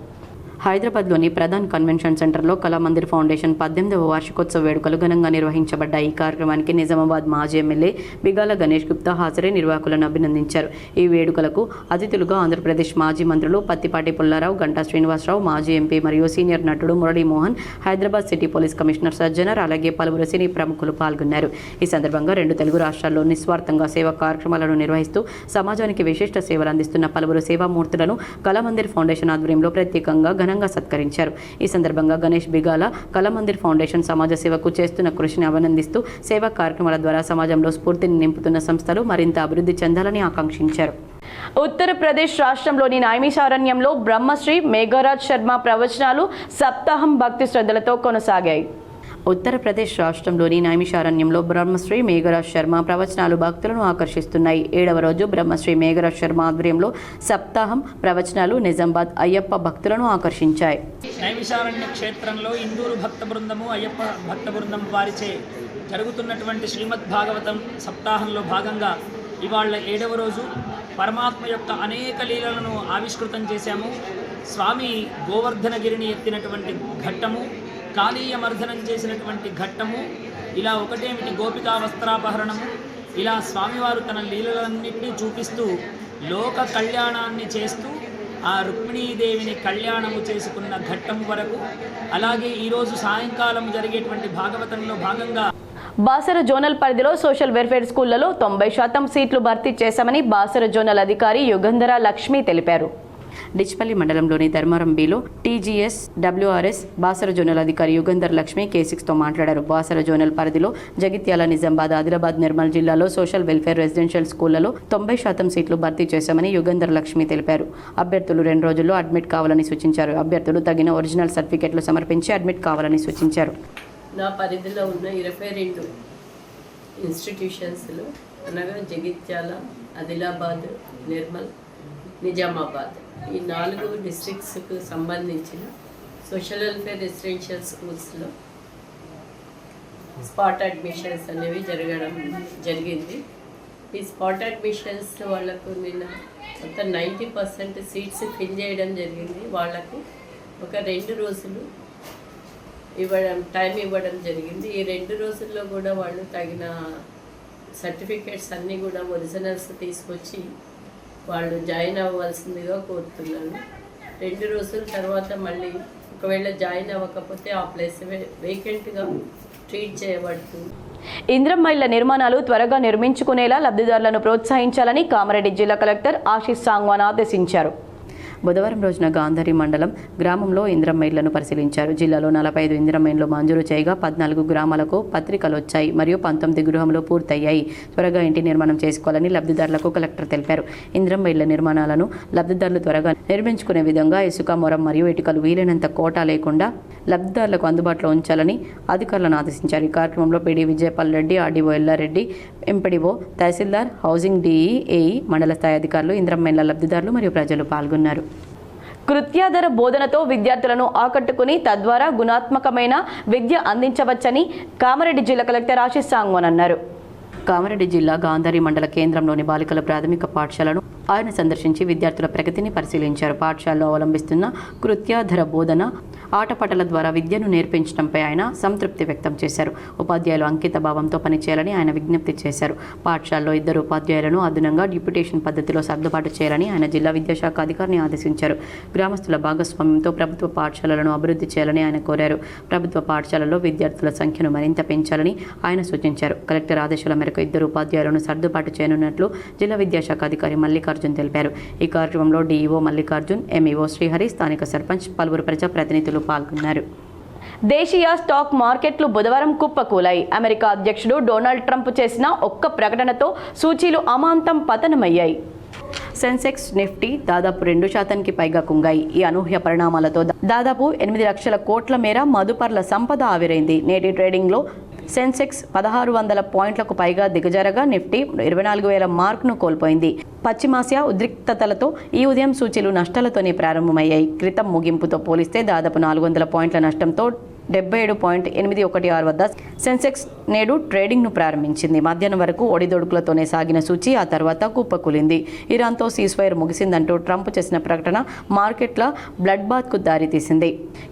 హైదరాబాద్లోని ప్రధాన్ కన్వెన్షన్ సెంటర్లో కళామందిర్ ఫౌండేషన్ 18వ వార్షికోత్సవ వేడుకలు ఘనంగా నిర్వహించబడ్డాయి. ఈ కార్యక్రమానికి నిజామాబాద్ మాజీ ఎమ్మెల్యే బిగాల గణేష్ గుప్తా హాజరై నిర్వాహకులను అభినందించారు. ఈ వేడుకలకు అతిథులుగా ఆంధ్రప్రదేశ్ మాజీ మంత్రులు పత్తిపాటి పుల్లారావు, గంటా శ్రీనివాసరావు, మాజీ ఎంపీ మరియు సీనియర్ నటుడు Muralimohan, Hyderabad city police commissioner Sajjanar, అలాగే పలువురు సినీ ప్రముఖులు పాల్గొన్నారు. ఈ సందర్భంగా 2 తెలుగు రాష్ట్రాల్లో నిస్వార్థంగా సేవా కార్యక్రమాలను నిర్వహిస్తూ సమాజానికి విశిష్ట సేవలు అందిస్తున్న పలువురు సేవామూర్తులను కళామందిర్ ఫౌండేషన్ ఆధ్వర్యంలో ప్రత్యేకంగా ఘనంగా సత్కరించారు. ఈ సందర్భంగా గణేష్ బిగాల కళామందిర్ ఫౌండేషన్ సమాజ సేవకు చేస్తున్న కృషిని అభినందిస్తూ సేవా కార్యక్రమాల ద్వారా సమాజంలో స్ఫూర్తిని నింపుతున్న సంస్థలు మరింత అభివృద్ధి చెందాలని ఆకాంక్షించారు. ఉత్తరప్రదేశ్ రాష్ట్రంలోని నైమిషారణ్యంలో బ్రహ్మశ్రీ మేఘరాజ్ శర్మ ప్రవచనాలు సప్తాహం భక్తి శ్రద్ధలతో కొనసాగాయి. ఉత్తరప్రదేశ్ రాష్ట్రంలోని నైమిషారణ్యంలో బ్రహ్మశ్రీ మేఘరాజ్ శర్మ ప్రవచనాలు భక్తులను ఆకర్షిస్తున్నాయి. 7వ రోజు బ్రహ్మశ్రీ మేఘరాజ్ శర్మ ఆధ్వర్యంలో సప్తాహం ప్రవచనాలు నిజామాబాద్ అయ్యప్ప భక్తులను ఆకర్షించాయి. నైమిషారణ్య క్షేత్రంలో ఇందూరు భక్త బృందము, అయ్యప్ప భక్త బృందం వారిచే జరుగుతున్నటువంటి శ్రీమద్ భాగవతం సప్తాహంలో భాగంగా ఇవాళ 7వ రోజు పరమాత్మ యొక్క అనేక లీలలను ఆవిష్కృతం చేశాము. స్వామి గోవర్ధనగిరిని ఎత్తినటువంటి ఘట్టము, కాళీయమర్ధనం చేసినటువంటి ఘట్టము, ఇలా ఒకటేమిటి గోపికా వస్త్రాపహరణము, ఇలా స్వామివారు తన లీలలన్నింటినీ చూపిస్తూ లోక కళ్యాణాన్ని చేస్తూ ఆ రుక్మిణీదేవిని కళ్యాణము చేసుకున్న ఘట్టం వరకు, అలాగే ఈరోజు సాయంకాలం జరిగేటువంటి భాగవతంలో భాగంగా బాసర జోనల్ పరిధిలో సోషల్ వెల్ఫేర్ స్కూళ్లలో 90% సీట్లు భర్తీ చేశామని బాసర జోనల్ అధికారి యుగంధర లక్ష్మి తెలిపారు. డిచ్పల్లి మండలంలోని Dharmaram below TGS WRS Basara zonal అధికారి యుగంధర్ లక్ష్మి K6తో మాట్లాడారు. బాసర జోనల్ పరిధిలో జగిత్యాల, నిజామాబాద్, ఆదిలాబాద్, నిర్మల్ జిల్లాలో సోషల్ వెల్ఫేర్ రెసిడెన్షియల్ స్కూళ్లలో 90% సీట్లు భర్తీ చేశామని యుగంధర్ లక్ష్మి తెలిపారు. అభ్యర్థులు 2 రోజుల్లో అడ్మిట్ కావాలని సూచించారు. అభ్యర్థులు తగిన ఒరిజినల్ సర్టిఫికెట్లు సమర్పించి అడ్మిట్ కావాలని సూచించారు. నా పరిధిలో ఉన్న 22 ఇన్స్టిట్యూషన్స్లో అనగా జగిత్యాల, ఆదిలాబాద్, నిర్మల్, నిజామాబాద్ ఈ 4 డిస్ట్రిక్ట్స్కు సంబంధించిన సోషల్ వెల్ఫేర్ రెసిడెన్షియల్ స్కూల్స్లో స్పాట్ అడ్మిషన్స్ అనేవి జరిగింది. ఈ స్పాట్ అడ్మిషన్స్ వాళ్ళకు నిన్న మొత్తం 90% సీట్స్ ఫిల్ చేయడం జరిగింది. వాళ్ళకు ఒక 2 రోజులు టైం ఇవ్వడం జరిగింది. ఈ 2 రోజుల్లో కూడా వాళ్ళు తగిన సర్టిఫికేట్స్ అన్నీ కూడా ఒరిజినల్స్ తీసుకొచ్చి వాళ్ళు జాయిన్ అవ్వాల్సిందిగా కోరుతున్నాను. 2 రోజుల తర్వాత మళ్ళీ ఒకవేళ జాయిన్ అవ్వకపోతే ఆ ప్లేస్ వేకెంట్గా ట్రీట్ చేయబడుతుంది. ఇంద్రమ్మ ఇళ్ల నిర్మాణాలు త్వరగా నిర్మించుకునేలా లబ్ధిదారులను ప్రోత్సహించాలని కామారెడ్డి జిల్లా కలెక్టర్ ఆశీష్ సాంగ్వాన్ ఆదేశించారు. బుధవారం రోజున గాంధారి మండలం గ్రామంలో ఇంద్రమ్మ ఇళ్లను పరిశీలించారు. జిల్లాలో 45 ఇంద్రమ్మ ఇళ్లు మంజూరు చేయగా 14 గ్రామాలకు పత్రికలు వచ్చాయి మరియు 19 గృహంలో పూర్తయ్యాయి. త్వరగా ఇంటి నిర్మాణం చేసుకోవాలని లబ్ధిదారులకు కలెక్టర్ తెలిపారు. ఇంద్రమ్మ ఇళ్ల నిర్మాణాలను లబ్ధిదారులు త్వరగా నిర్మించుకునే విధంగా ఇసుక, మొరం మరియు ఇటుకలు వీలైనంత కోటా లేకుండా లబ్ధిదారులకు అందుబాటులో ఉంచాలని అధికారులను ఆదేశించారు. ఈ కార్యక్రమంలో PD Vijayapal Reddy, RDO Yellareddy, MPDO, tahsildar, housing DE, AE, మండల స్థాయి అధికారులు, ఇంద్రమ్మ ఇళ్ల లబ్ధిదారులు మరియు ప్రజలు పాల్గొన్నారు. కృత్యాధార బోధనతో విద్యార్థులను ఆకట్టుకుని తద్వారా గుణాత్మకమైన విద్య అందించవచ్చని కామారెడ్డి జిల్లా కలెక్టర్ ఆశీష్ సాంగ్వాన్ అన్నారు. కామారెడ్డి జిల్లా గాంధారి మండల కేంద్రంలోని బాలికల ప్రాథమిక పాఠశాలను ఆయన సందర్శించి విద్యార్థుల ప్రగతిని పరిశీలించారు. పాఠశాలలో అవలంబిస్తున్న కృత్యాధార బోధన, ఆటపాటల ద్వారా విద్యను నేర్పించడంపై ఆయన సంతృప్తి వ్యక్తం చేశారు. ఉపాధ్యాయులు అంకిత భావంతో పనిచేయాలని ఆయన విజ్ఞప్తి చేశారు. పాఠశాలలో 2 ఉపాధ్యాయులను అదనంగా డిప్యూటేషన్ పద్ధతిలో సర్దుబాటు చేయాలని ఆయన జిల్లా విద్యాశాఖ అధికారిని ఆదేశించారు. గ్రామస్తుల భాగస్వామ్యంతో ప్రభుత్వ పాఠశాలలను అభివృద్ధి చేయాలని ఆయన కోరారు. ప్రభుత్వ పాఠశాలల్లో విద్యార్థుల సంఖ్యను మరింత పెంచాలని ఆయన సూచించారు. కలెక్టర్ ఆదేశాల మేరకు 2 ఉపాధ్యాయులను సర్దుబాటు చేయనున్నట్లు జిల్లా విద్యాశాఖ అధికారి మల్లికార్జున్ తెలిపారు. ఈ కార్యక్రమంలో డీఈఓ మల్లికార్జున్, ఎంఈఓ శ్రీహరి, స్థానిక సర్పంచ్, పలువురు ప్రజాప్రతినిధులు పాల్గొన్నారు. దేశీయ స్టాక్ మార్కెట్లు బుధవారం కుప్పకూలాయి. అమెరికా అధ్యక్షుడు డొనాల్డ్ ట్రంప్ చేసిన ఒక్క ప్రకటనతో సూచీలు అమాంతం పతనమయ్యాయి. సెన్సెక్స్, నిఫ్టీ దాదాపు 2% పైగా కుంగాయి. ఈ అనూహ్య పరిణామాలతో దాదాపు 8 లక్షల కోట్ల మేర మదుపర్ల సంపద ఆవిరైంది. నేటి ట్రేడింగ్లో సెన్సెక్స్ 1600 పాయింట్లకు పైగా దిగజారగా నిఫ్టీ 24,000 మార్కును కోల్పోయింది. పశ్చిమాసియా ఉద్రిక్తతలతో ఈ ఉదయం సూచీలు నష్టాలతోనే ప్రారంభమయ్యాయి. క్రితం ముగింపుతో పోలిస్తే దాదాపు 400 పాయింట్ల నష్టంతో 77.816 వద్ద సెన్సెక్స్ నేడు ట్రేడింగ్ను ప్రారంభించింది. మధ్యాహ్నం వరకు ఒడిదొడుకులతోనే సాగిన సూచీ ఆ తర్వాత కుప్పకూలింది. ఇరాన్తో సీజ్ఫైర్ ముగిసిందంటూ ట్రంప్ చేసిన ప్రకటన మార్కెట్ల బ్లడ్ బాత్కు దారితీసింది.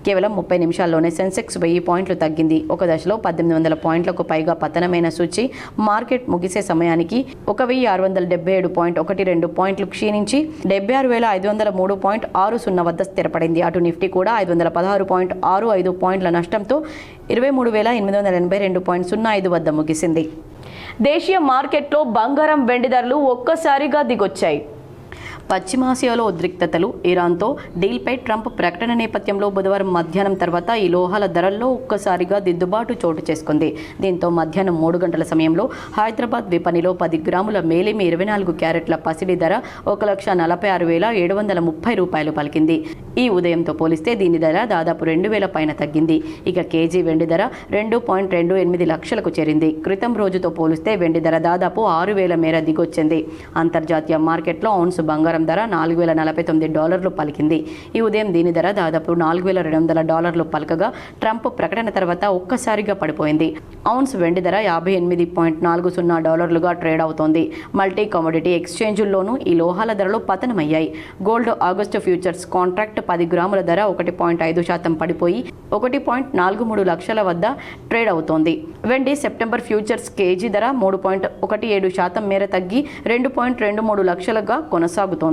కేవలం 30 నిమిషాల్లోనే సెన్సెక్స్ 1000 పాయింట్లు తగ్గింది. ఒక దశలో 1800 పాయింట్లకు పైగా పతనమైన సూచీ మార్కెట్ ముగిసే సమయానికి 1677.12 పాయింట్లు క్షీణించి 76,503.60 వద్ద స్థిరపడింది. అటు నిఫ్టీ కూడా 516.65 పాయింట్ల నష్టంతో 23,882.05 వద్ద ముగిసింది. దేశీయ మార్కెట్లో బంగారం, వెండి ధరలు ఒక్కసారిగా దిగొచ్చాయి. పశ్చిమాసియాలో ఉద్రిక్తతలు, ఇరాన్తో డీల్పై ట్రంప్ ప్రకటన నేపథ్యంలో బుధవారం మధ్యాహ్నం తర్వాత ఈ లోహాల ధరల్లో ఒక్కసారిగా దిద్దుబాటు చోటు చేసుకుంది. దీంతో మధ్యాహ్నం 3 గంటల సమయంలో హైదరాబాద్ విపణిలో 10 గ్రాముల మేలిమి 24 క్యారెట్ల పసిడి ధర 1,46,730 రూపాయలు పలికింది. ఈ ఉదయంతో పోలిస్తే దీని ధర దాదాపు 2,000 పైన తగ్గింది. ఇక కేజీ వెండి ధర 2.28 లక్షలకు చేరింది. క్రితం రోజుతో పోలిస్తే వెండి ధర దాదాపు 6,000 మేర దిగొచ్చింది. అంతర్జాతీయ మార్కెట్లో ఔన్స్ బంగారం ధర $4,049 పలికింది. ఈ ఉదయం దీని ధర దాదాపు $4,200 పలకగా ట్రంప్ ప్రకటన తర్వాత ఒక్కసారిగా పడిపోయింది. ఔన్స్ వెండి ధర $50.40 ట్రేడ్ అవుతోంది. మల్టీ కమోడిటీ ఎక్స్చేంజుల్లోనూ ఈ లోహాల ధరలు పతనమయ్యాయి. గోల్డ్ ఆగస్టు ఫ్యూచర్స్ కాంట్రాక్ట్ 10 గ్రాముల ధర 1.5% పడిపోయి 1.43 లక్షల వద్ద ట్రేడ్ అవుతోంది. వెండి సెప్టెంబర్ ఫ్యూచర్స్ కేజీ ధర 3.17% మేర తగ్గి 2.23 లక్షలుగా కొనసాగుతోంది.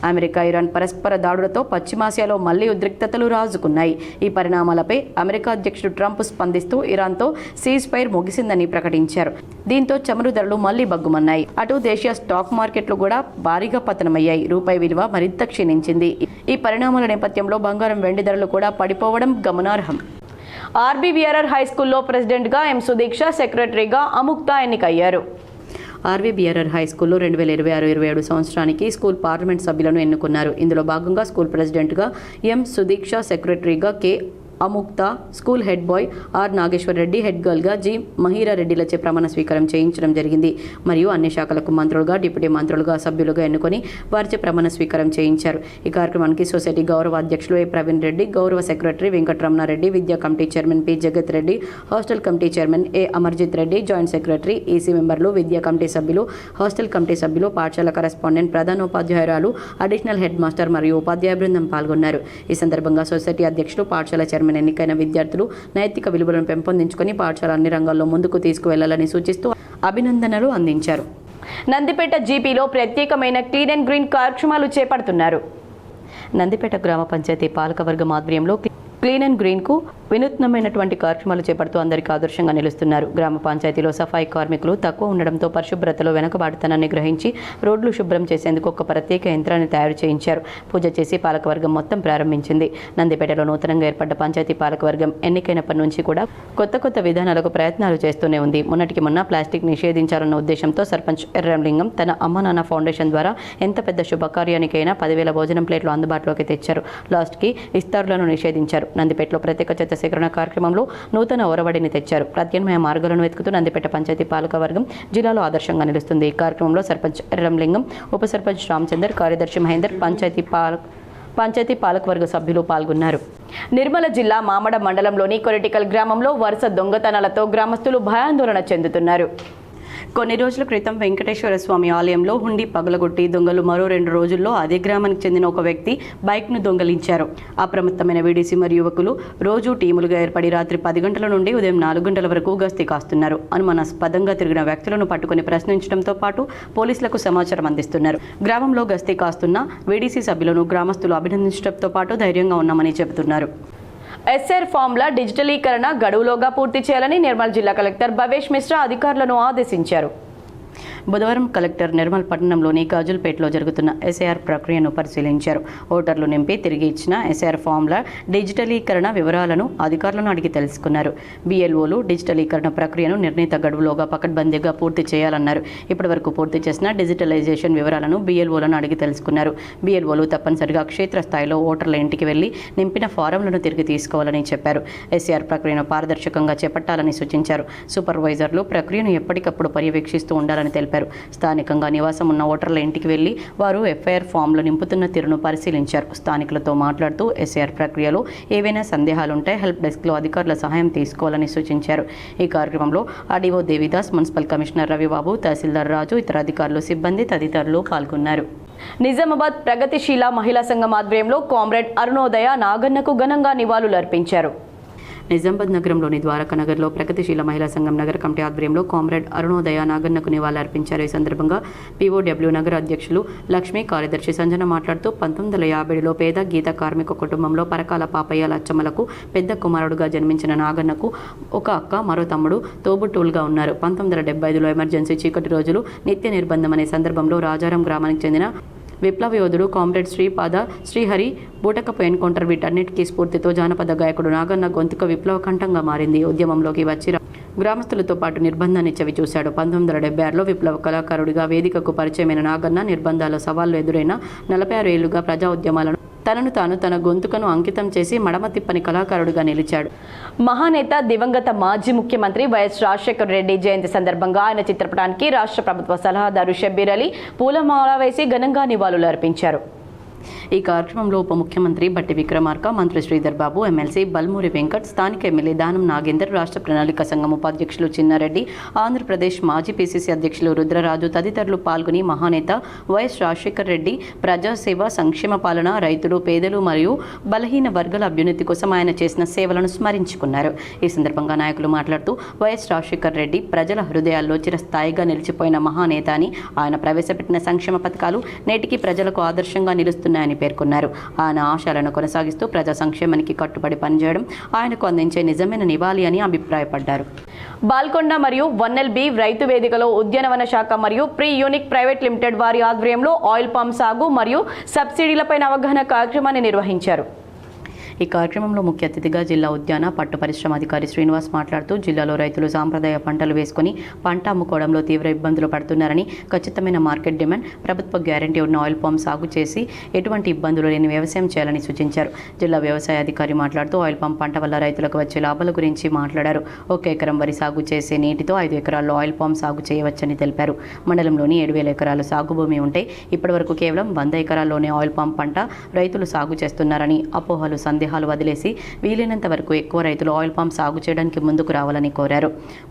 అమెరికా, ఇరాన్ పరస్పర దాడులతో పశ్చిమాసియాలో మళ్లీ ఉద్రిక్తతలు రాజుకున్నాయి. ఈ పరిణామాలపై అమెరికా అధ్యక్షుడు ట్రంప్ స్పందిస్తూ ఇరాన్తో సీజ్ ఫైర్ ముగిసిందని ప్రకటించారు. దీంతో చమురు ధరలు మళ్లీ బగ్గుమన్నాయి. అటు దేశీయ స్టాక్ మార్కెట్లు కూడా భారీగా పతనమయ్యాయి. రూపాయి విలువ మరింత క్షీణించింది. ఈ పరిణామాల నేపథ్యంలో బంగారం, వెండి ధరలు కూడా పడిపోవడం గమనార్హం. ఆర్బీబీఆర్ఆర్ హైస్కూల్లో ప్రెసిడెంట్గా ఎం సుదీక్ష, సెక్రటరీగా అముక్త ఎన్నికయ్యారు. ఆర్బీబీఆర్ఆర్ హైస్కూల్లో 2026-27 సంవత్సరానికి స్కూల్ పార్లమెంట్ సభ్యులను ఎన్నుకున్నారు. ఇందులో భాగంగా స్కూల్ ప్రెసిడెంట్గా ఎం సుదీక్ష, సెక్రటరీగా K Amukta, school head boy R Nageshwar Reddy, head గర్ల్గా జి మహీరా రెడ్డిలచే ప్రమాణ స్వీకారం చేయించడం జరిగింది. మరియు అన్ని శాఖలకు మంత్రులుగా, డిప్యూటీ మంత్రులుగా, సభ్యులుగా ఎన్నుకొని వారిచే ప్రమాణ స్వీకారం చేయించారు. ఈ కార్యక్రమానికి సొసైటీ గౌరవ అధ్యక్షులు ఏ ప్రవీణ్ రెడ్డి, గౌరవ సెక్రటరీ వెంకటరమణారెడ్డి, విద్యా committee chairman P Jagat Reddy, hostel committee chairman A Amarjit Reddy, joint secretary, EC మెంబర్లు, విద్యా కమిటీ సభ్యులు, హాస్టల్ కమిటీ సభ్యులు, పాఠశాల కరెస్పాండెంట్, ప్రధానోపాధ్యాయురాలు, అడిషనల్ హెడ్ మాస్టర్ మరియు ఉపాధ్యాయ బృందం పాల్గొన్నారు. ఈ సందర్భంగా సొసైటీ అధ్యక్షులు పాఠశాల చైర్మన్ ఎన్నికైన విద్యార్థులు నైతిక విలువలను పెంపొందించుకొని పాఠశాల అన్ని రంగాల్లో ముందుకు తీసుకువెళ్లాలని సూచిస్తూ అభినందనలు అందించారు. నందిపేట జీపీలో ప్రత్యేకమైన క్లీన్ అండ్ గ్రీన్ కార్యక్రమాలు చేపడుతున్నారు. నందిపేట గ్రామ పంచాయతీ పాలకవర్గం ఆధ్వర్యంలో క్లీన్ అండ్ గ్రీన్కు వినూత్నమైనటువంటి కార్యక్రమాలు చేపడుతూ అందరికీ ఆదర్శంగా నిలుస్తున్నారు. గ్రామ పంచాయతీలో సఫాయి కార్మికులు తక్కువ ఉండడంతో పరిశుభ్రతలో వెనుకబాటుతనాన్ని గ్రహించి రోడ్లు శుభ్రం చేసేందుకు ఒక ప్రత్యేక యంత్రాన్ని తయారు చేయించారు. పూజ చేసి పాలకవర్గం మొత్తం ప్రారంభించింది. నందిపేటలో నూతనంగా ఏర్పడ్డ పంచాయతీ పాలకవర్గం ఎన్నికైనప్పటి నుంచి కూడా కొత్త విధానాలకు ప్రయత్నాలు చేస్తూనే ఉంది. మొన్నటికి మొన్న ప్లాస్టిక్ నిషేధించాలన్న ఉద్దేశంతో సర్పంచ్ ఎర్రంలింగం తన అమ్మ నాన్న ఫౌండేషన్ ద్వారా ఎంత పెద్ద శుభకార్యానికైనా 10,000 భోజనం ప్లేట్లు అందుబాటులోకి తెచ్చారు. లాస్ట్కి ఇస్తారులను నిషేధించారు. నందిపేటలో ప్రత్యేక చెత్త సేకరణ కార్యక్రమంలో నూతన ఒరవడిని తెచ్చారు. ప్రత్యామ్నాయ మార్గాలను వెతుకుతూ నందిపేట పంచాయతీ పాలకవర్గం జిల్లాలో ఆదర్శంగా నిలుస్తుంది. ఈ కార్యక్రమంలో సర్పంచ్ ఎర్రంలింగం, ఉప సర్పంచ్ రామచందర్, కార్యదర్శి మహేందర్, పంచాయతీ పాలకవర్గ సభ్యులు పాల్గొన్నారు. నిర్మల జిల్లా మామడ మండలంలోని కొరటికల్ గ్రామంలో వరుస దొంగతనాలతో గ్రామస్తులు భయాందోళన చెందుతున్నారు. కొన్ని రోజుల క్రితం వెంకటేశ్వర స్వామి ఆలయంలో హుండీ పగలగొట్టి దొంగలు మరో 2 రోజుల్లో అదే గ్రామానికి చెందిన ఒక వ్యక్తి బైక్ను దొంగలించారు. అప్రమత్తమైన వీడీసీ మరియు యువకులు రోజు టీములుగా ఏర్పడి రాత్రి 10 గంటల నుండి ఉదయం 4 గంటల వరకు గస్తీ కాస్తున్నారు. అనుమానాస్పదంగా తిరిగిన వ్యక్తులను పట్టుకుని ప్రశ్నించడంతో పాటు పోలీసులకు సమాచారం అందిస్తున్నారు. గ్రామంలో గస్తీ కాస్తున్న వీడీసీ సభ్యులను గ్రామస్తులు అభినందించడంతో పాటు ధైర్యంగా ఉన్నామని చెబుతున్నారు. ఎస్ఆర్ ఫామ్ల డిజిటలీకరణ గడువులోగా పూర్తి చేయాలని నిర్మల్ జిల్లా కలెక్టర్ భవేష్ మిశ్రా అధికారులను ఆదేశించారు. బుధవారం కలెక్టర్ నిర్మల్ పట్టణంలోని గాజుల్పేటలో జరుగుతున్న ఎస్ఐఆర్ ప్రక్రియను పరిశీలించారు. ఓటర్లు నింపి తిరిగి ఇచ్చిన ఎస్ఐఆర్ ఫామ్ల డిజిటలీకరణ వివరాలను అధికారులను అడిగి తెలుసుకున్నారు. బిఎల్ఓలు డిజిటలీకరణ ప్రక్రియను నిర్ణీత గడువులోగా పకడ్బందీగా పూర్తి చేయాలన్నారు. ఇప్పటివరకు పూర్తి చేసిన డిజిటలైజేషన్ వివరాలను బిఎల్ఓలను అడిగి తెలుసుకున్నారు. బిఎల్ఓలు తప్పనిసరిగా క్షేత్రస్థాయిలో ఓటర్ల ఇంటికి వెళ్లి నింపిన ఫారంలను తిరిగి తీసుకోవాలని చెప్పారు. ఎస్ఐఆర్ ప్రక్రియను పారదర్శకంగా చేపట్టాలని సూచించారు. సూపర్వైజర్లు ప్రక్రియను ఎప్పటికప్పుడు పర్యవేక్షిస్తూ ఉండాలని తెలిపారు. స్థానికంగా నివాసం ఉన్న ఓటర్ల ఇంటికి వెళ్లి వారు ఎఫ్ఐఆర్ ఫామ్లు నింపుతున్న తీరును పరిశీలించారు. స్థానికులతో మాట్లాడుతూ ఎస్ఐఆర్ ప్రక్రియలో ఏవైనా సందేహాలుంటే హెల్ప్ డెస్క్లో అధికారుల సహాయం తీసుకోవాలని సూచించారు. ఈ కార్యక్రమంలో RDO Devidas, municipal commissioner Ravibabu, tahsildar Raju, ఇతర అధికారులు, సిబ్బంది తదితరులు పాల్గొన్నారు. నిజామాబాద్ ప్రగతిశీల మహిళా సంఘం ఆధ్వర్యంలో కామ్రేడ్ అరుణోదయ నాగన్నకు ఘనంగా నివాళులర్పించారు. నిజామాబాద్ నగరంలోని ద్వారకా నగర్లో ప్రగతిశీల మహిళా సంఘం నగర కమిటీ ఆధ్వర్యంలో కామ్రేడ్ అరుణోదయ నాగన్నకు నివాళులర్పించారు. ఈ సందర్భంగా పీఓడబ్ల్యూ నగర అధ్యక్షులు లక్ష్మి, కార్యదర్శి సంజన మాట్లాడుతూ 1950లో పేద గీత కార్మిక కుటుంబంలో పరకాల పాపయ్య లచ్చమ్మలకు పెద్ద కుమారుడుగా జన్మించిన నాగన్నకు ఒక అక్క, మరో తమ్ముడు తోబుట్టువులుగా ఉన్నారు. 1975లో ఎమర్జెన్సీ చీకటి రోజులు నిత్య నిర్బంధం అనే సందర్భంలో రాజారం గ్రామానికి చెందిన విప్లవ యోధుడు కామ్రేడ్ శ్రీపాద, శ్రీహరి, బూటకపు ఎన్కౌంటర్ వీటన్నిటికీ స్ఫూర్తితో జానపద గాయకుడు నాగన్న గొంతుక విప్లవ కంఠంగా మారింది. ఉద్యమంలోకి వచ్చి గ్రామస్తులతో పాటు నిర్బంధాన్ని చవిచూశాడు. 1976లో విప్లవ కళాకారుడిగా వేదికకు పరిచయమైన నాగన్న నిర్బంధాల సవాళ్లు ఎదురైన 46 ఏళ్లుగా ప్రజా ఉద్యమాలను తన గొంతుకను అంకితం చేసి మడమ తిప్పని కళాకారుడిగా నిలిచాడు. మహానేత దివంగత మాజీ ముఖ్యమంత్రి వైఎస్ రాజశేఖర రెడ్డి జయంతి సందర్భంగా ఆయన చిత్రపటానికి రాష్ట్ర ప్రభుత్వ సలహాదారు షబ్బీర్ అలీ పూలమాల వేసి ఘనంగా నివాళులు అర్పించారు. ఈ కార్యక్రమంలో ఉప ముఖ్యమంత్రి బట్టి విక్రమార్క, మంత్రి శ్రీధర్ బాబు, ఎమ్మెల్సీ బల్మూరి వెంకట్, స్థానిక ఎమ్మెల్యే దానం నాగేందర్, రాష్ట్ర ప్రణాళిక సంఘం ఉపాధ్యక్షులు చిన్నారెడ్డి, ఆంధ్రప్రదేశ్ మాజీ పీసీసీ అధ్యక్షులు రుద్రరాజు తదితరులు పాల్గొని మహానేత వైఎస్ రాజశేఖర రెడ్డి ప్రజాసేవ, సంక్షేమ పాలన, రైతులు, పేదలు మరియు బలహీన వర్గాల అభ్యున్నతి కోసం ఆయన చేసిన సేవలను స్మరించుకున్నారు. ఈ సందర్భంగా నాయకులు మాట్లాడుతూ వైఎస్ రాజశేఖర రెడ్డి ప్రజల హృదయాల్లో చిరస్థాయిగా నిలిచిపోయిన మహానేత అని, ఆయన ప్రవేశపెట్టిన సంక్షేమ పథకాలు నేటికి ప్రజలకు ఆదర్శంగా నిలుస్తున్నాయని పేర్కొన్నారు. ఆయన ఆశయాలను కొనసాగిస్తూ ప్రజా సంక్షేమానికి కట్టుబడి పనిచేయడం ఆయనకు అందించే నిజమైన నివాళి అని అభిప్రాయపడ్డారు. బాల్కొండ మరియు 1LB రైతు వేదికలో ఉద్యానవన శాఖ మరియు ప్రీ యూనిక్ ప్రైవేట్ లిమిటెడ్ వారి ఆధ్వర్యంలో ఆయిల్ పామ్ సాగు మరియు సబ్సిడీలపై అవగాహన కార్యక్రమాన్ని నిర్వహించారు. ఈ కార్యక్రమంలో ముఖ్య అతిథిగా జిల్లా ఉద్యాన పట్టు పరిశ్రమ అధికారి శ్రీనివాస్ మాట్లాడుతూ జిల్లాలో రైతులు సాంప్రదాయ పంటలు వేసుకుని పంట అమ్ముకోవడంలో తీవ్ర ఇబ్బందులు పడుతున్నారని, ఖచ్చితమైన మార్కెట్ డిమాండ్, ప్రభుత్వ గ్యారంటీ ఉన్న ఆయిల్ పామ్ సాగు చేసి ఎటువంటి ఇబ్బందులు లేని వ్యవసాయం చేయాలని సూచించారు. జిల్లా వ్యవసాయ అధికారి మాట్లాడుతూ ఆయిల్ పామ్ పంట వల్ల రైతులకు వచ్చే లాభాల గురించి మాట్లాడారు. 1 ఎకరం వరి సాగు చేసే నీటితో 5 ఎకరాల్లో ఆయిల్ పామ్ సాగు చేయవచ్చని తెలిపారు. మండలంలోని 7,000 ఎకరాల సాగు భూమి ఉంటే ఇప్పటివరకు కేవలం 100 ఎకరాల్లోనే ఆయిల్ పామ్ పంట రైతులు సాగు చేస్తున్నారని, అపోహలు సందేహాలు వదిలేసి వీలైనంత వరకు ఎక్కువ రైతులు ఆయిల్ పామ్ సాగు చేయడానికి ముందుకు రావాలని కోరారు.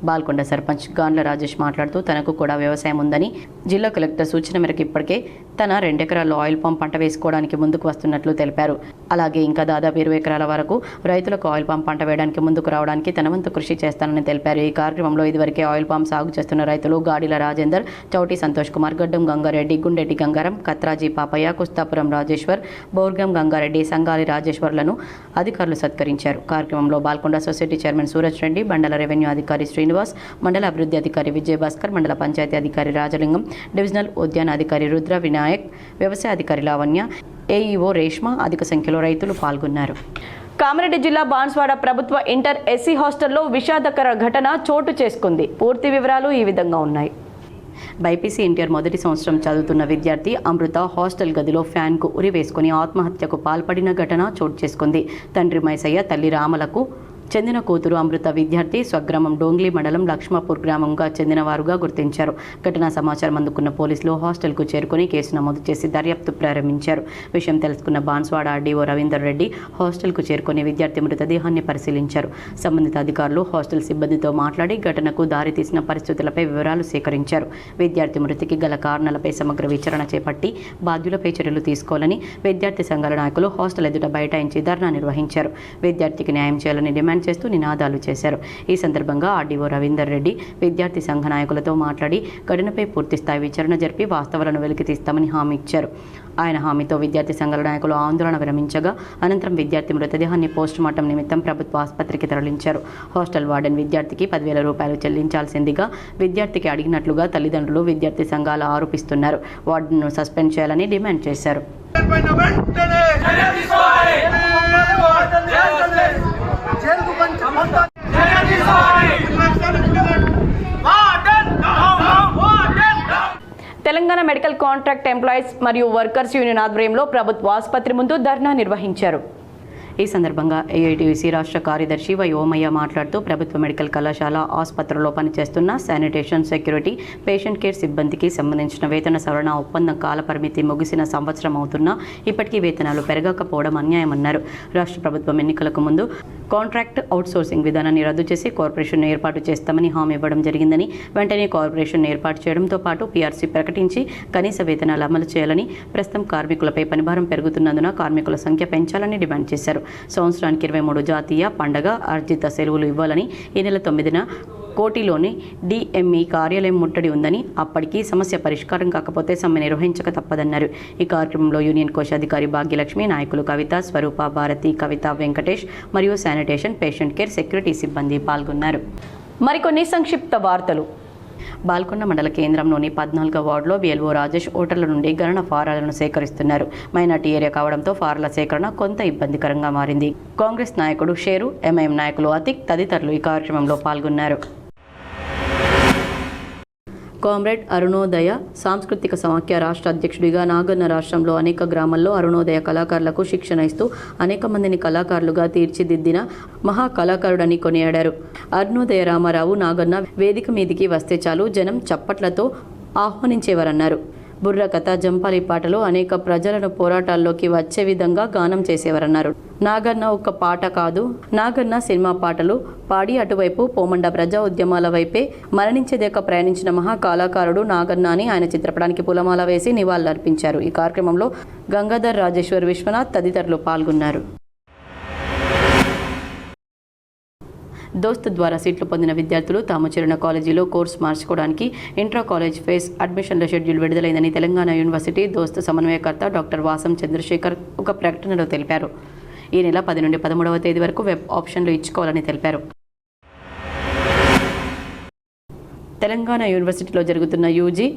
బాల్కొండ సర్పంచ్ గాండ్ల రాజేష్ మాట్లాడుతూ తనకు కూడా వ్యవసాయం ఉందని, జిల్లా కలెక్టర్ సూచన మేరకు ఇప్పటికే తన 2 ఎకరాల్లో ఆయిల్ పామ్ పంట వేసుకోవడానికి ముందుకు వస్తున్నట్లు తెలిపారు. అలాగే ఇంకా దాదాపు 20 ఎకరాల వరకు రైతులకు ఆయిల్ పామ్ పంట వేయడానికి ముందుకు రావడానికి తన వంతు కృషి చేస్తానని తెలిపారు. ఈ కార్యక్రమంలో ఇదివరకే ఆయిల్ పామ్ సాగు చేస్తున్న రైతులు గాడిల రాజేందర్, చౌటి సంతోష్ కుమార్, గడ్డం గంగారెడ్డి, గుండెటి గంగారం, కత్రాజీ పాపయ్య, కుస్తాపురం రాజేశ్వర్, బోర్గం గంగారెడ్డి, సంగాలి రాజేశ్వర్లను అధికారులు సత్కరించారు. కార్యక్రమంలో బాల్కొండ సొసైటీ చైర్మన్ సూరజ్ రెడ్డి, మండల రెవెన్యూ అధికారి శ్రీనివాస్, మండల అభివృద్ధి అధికారి విజయభాస్కర్, మండల పంచాయతీ అధికారి రాజలింగం, డివిజనల్ ఉద్యాన అధికారి రుద్ర వినాయక్, వ్యవసాయ అధికారి లావణ్య, ఏఈఓ రేష్మ అధిక సంఖ్యలో రైతులు పాల్గొన్నారు. కామారెడ్డి జిల్లా బాన్స్వాడ ప్రభుత్వ ఇంటర్ ఎస్సీ హాస్టల్లో విషాదకర ఘటన చోటు చేసుకుంది. పూర్తి వివరాలు ఈ విధంగా ఉన్నాయి. బైపీసీ ఇంటర్ మొదటి సంవత్సరం చదువుతున్న విద్యార్థి అమృత హాస్టల్ గదిలో ఫ్యాన్కు ఉరి వేసుకుని ఆత్మహత్యకు పాల్పడిన ఘటన చోటు చేసుకుంది. తండ్రి మైసయ్య, తల్లి రామలకు చెందిన కూతురు అమృత విద్యార్థి స్వగ్రామం డోంగ్లీ మండలం లక్ష్మపూర్ గ్రామంగా చెందిన వారుగా గుర్తించారు. ఘటనా సమాచారం అందుకున్న పోలీసులు హాస్టల్కు చేరుకుని కేసు నమోదు చేసి దర్యాప్తు ప్రారంభించారు. విషయం తెలుసుకున్న బాన్స్వాడ ఆర్డీఓ రవీందర్ రెడ్డి హాస్టల్కు చేరుకుని విద్యార్థి మృతదేహాన్ని పరిశీలించారు. సంబంధిత అధికారులు హాస్టల్ సిబ్బందితో మాట్లాడి ఘటనకు దారితీసిన పరిస్థితులపై వివరాలు సేకరించారు. విద్యార్థి మృతికి గల కారణాలపై సమగ్ర విచారణ చేపట్టి బాధ్యులపై చర్యలు తీసుకోవాలని విద్యార్థి సంఘాల నాయకులు హాస్టల్ ఎదుట బైఠాయించి ధర్నా నిర్వహించారు. విద్యార్థికి న్యాయం చేయాలని డిమాండ్ చేస్తూ నినాదాలు చేశారు. ఈ సందర్భంగా ఆర్డీఓ రవీందర్ రెడ్డి విద్యార్థి సంఘ నాయకులతో మాట్లాడి ఘటనపై పూర్తిస్థాయి విచారణ జరిపి వాస్తవాలను వెలికి తీస్తామని హామీ ఇచ్చారు. ఆయన హామీతో విద్యార్థి సంఘాల నాయకులు ఆందోళన విరమించగా అనంతరం విద్యార్థి మృతదేహాన్ని పోస్టుమార్టం నిమిత్తం ప్రభుత్వ ఆసుపత్రికి తరలించారు. హాస్టల్ వార్డెన్ విద్యార్థికి 10,000 రూపాయలు చెల్లించాల్సిందిగా విద్యార్థికి అడిగినట్లుగా తల్లిదండ్రులు విద్యార్థి సంఘాలు ఆరోపిస్తున్నారు. వార్డెన్ను సస్పెండ్ చేయాలని డిమాండ్ చేశారు. తెలంగాణ మెడికల్ కాంట్రాక్ట్ ఎంప్లాయీస్ మరియు వర్కర్స్ యూనియన్ ఆధ్వర్యంలో ప్రభుత్వ ఆసుపత్రి ముందు ధర్నా నిర్వహించారు. ఈ సందర్భంగా ఏఐటీయూసీ రాష్ట్ర కార్యదర్శి వై ఓమయ్య మాట్లాడుతూ ప్రభుత్వ మెడికల్ కళాశాల ఆసుపత్రిలో పనిచేస్తున్న శానిటేషన్, సెక్యూరిటీ, పేషెంట్ కేర్ సిబ్బందికి సంబంధించిన వేతన సవరణ ఒప్పందం కాల పరిమితి ముగిసిన సంవత్సరం అవుతున్నా ఇప్పటికీ వేతనాలు పెరగకపోవడం అన్యాయమన్నారు. రాష్ట్ర ప్రభుత్వం ఎన్నికలకు ముందు కాంట్రాక్ట్ అవుట్సోర్సింగ్ విధానాన్ని రద్దు చేసి కార్పొరేషన్ ఏర్పాటు చేస్తామని హామీ ఇవ్వడం జరిగిందని, వెంటనే కార్పొరేషన్ ఏర్పాటు చేయడంతో పాటు పీఆర్సీ ప్రకటించి కనీస వేతనాలు అమలు చేయాలని, ప్రస్తుతం కార్మికులపై పనిభారం పెరుగుతున్నందున కార్మికుల సంఖ్య పెంచాలని డిమాండ్ చేశారు. సంవత్సరానికి 23 జాతీయ, పండగ, అర్జిత సెలవులు ఇవ్వాలని, ఈ నెల 9న కోటిలోని డిఎంఈ కార్యాలయం ముట్టడి ఉందని, అప్పటికి సమస్య పరిష్కారం కాకపోతే సమ్మె నిర్వహించక తప్పదన్నారు. ఈ కార్యక్రమంలో యూనియన్ కోశాధికారి భాగ్యలక్ష్మి, నాయకులు కవిత, స్వరూప, భారతి, కవిత, వెంకటేష్ మరియు శానిటేషన్, పేషెంట్ కేర్, సెక్యూరిటీ సిబ్బంది పాల్గొన్నారు. మరికొన్ని సంక్షిప్త వార్తలు. బాల్కొండ మండల కేంద్రంలోని 14వ వార్డులో బిఎల్ఓ రాజేష్ ఓటర్ల నుండి గణన ఫారాలను సేకరిస్తున్నారు. మైనార్టీ ఏరియా కావడంతో ఫారాల సేకరణ కొంత ఇబ్బందికరంగా మారింది. కాంగ్రెస్ నాయకుడు షేరు, ఎంఐఎం నాయకులు అతిక్ తదితరులు ఈ కార్యక్రమంలో పాల్గొన్నారు. కామ్రేడ్ అరుణోదయ సాంస్కృతిక సమాఖ్య రాష్ట్ర అధ్యక్షుడిగా నాగన్న రాష్ట్రంలో అనేక గ్రామాల్లో అరుణోదయ కళాకారులకు శిక్షణ ఇస్తూ అనేక మందిని కళాకారులుగా తీర్చిదిద్దిన మహా కళాకారుడని కొనియాడారు. అరుణోదయ రామారావు నాగన్న వేదిక మీదికి వస్తే చాలు జనం చప్పట్లతో ఆహ్వానించేవారన్నారు. బుర్రకథ, జంపాలి పాటలు అనేక ప్రజలను పోరాటాల్లోకి వచ్చే విధంగా గానం చేసేవారన్నారు. నాగన్న ఒక్క పాట కాదు, నాగన్న సినిమా పాటలు పాడి అటువైపు పోమండ ప్రజా ఉద్యమాల వైపే మరణించేదాకా ప్రయాణించిన మహా కళాకారుడు నాగన్న అని ఆయన చిత్రపటానికి పూలమాల వేసి నివాళులర్పించారు. ఈ కార్యక్రమంలో గంగాధర్, రాజేశ్వర్, విశ్వనాథ్ తదితరులు పాల్గొన్నారు. దోస్త్ ద్వారా సీట్లు పొందిన విద్యార్థులు తాము చేరిన కాలేజీలో కోర్సు మార్చుకోవడానికి ఇంట్రా కాలేజ్ ఫేస్ అడ్మిషన్ల షెడ్యూల్ విడుదలైందని తెలంగాణ యూనివర్సిటీ దోస్త్ సమన్వయకర్త డాక్టర్ వాసం చంద్రశేఖర్ ఒక ప్రకటనలో తెలిపారు. ఈ నెల 10 నుండి 13వ తేదీ వరకు వెబ్ ఆప్షన్లు ఇచ్చుకోవాలని తెలిపారు. తెలంగాణ యూనివర్సిటీలో జరుగుతున్న UG,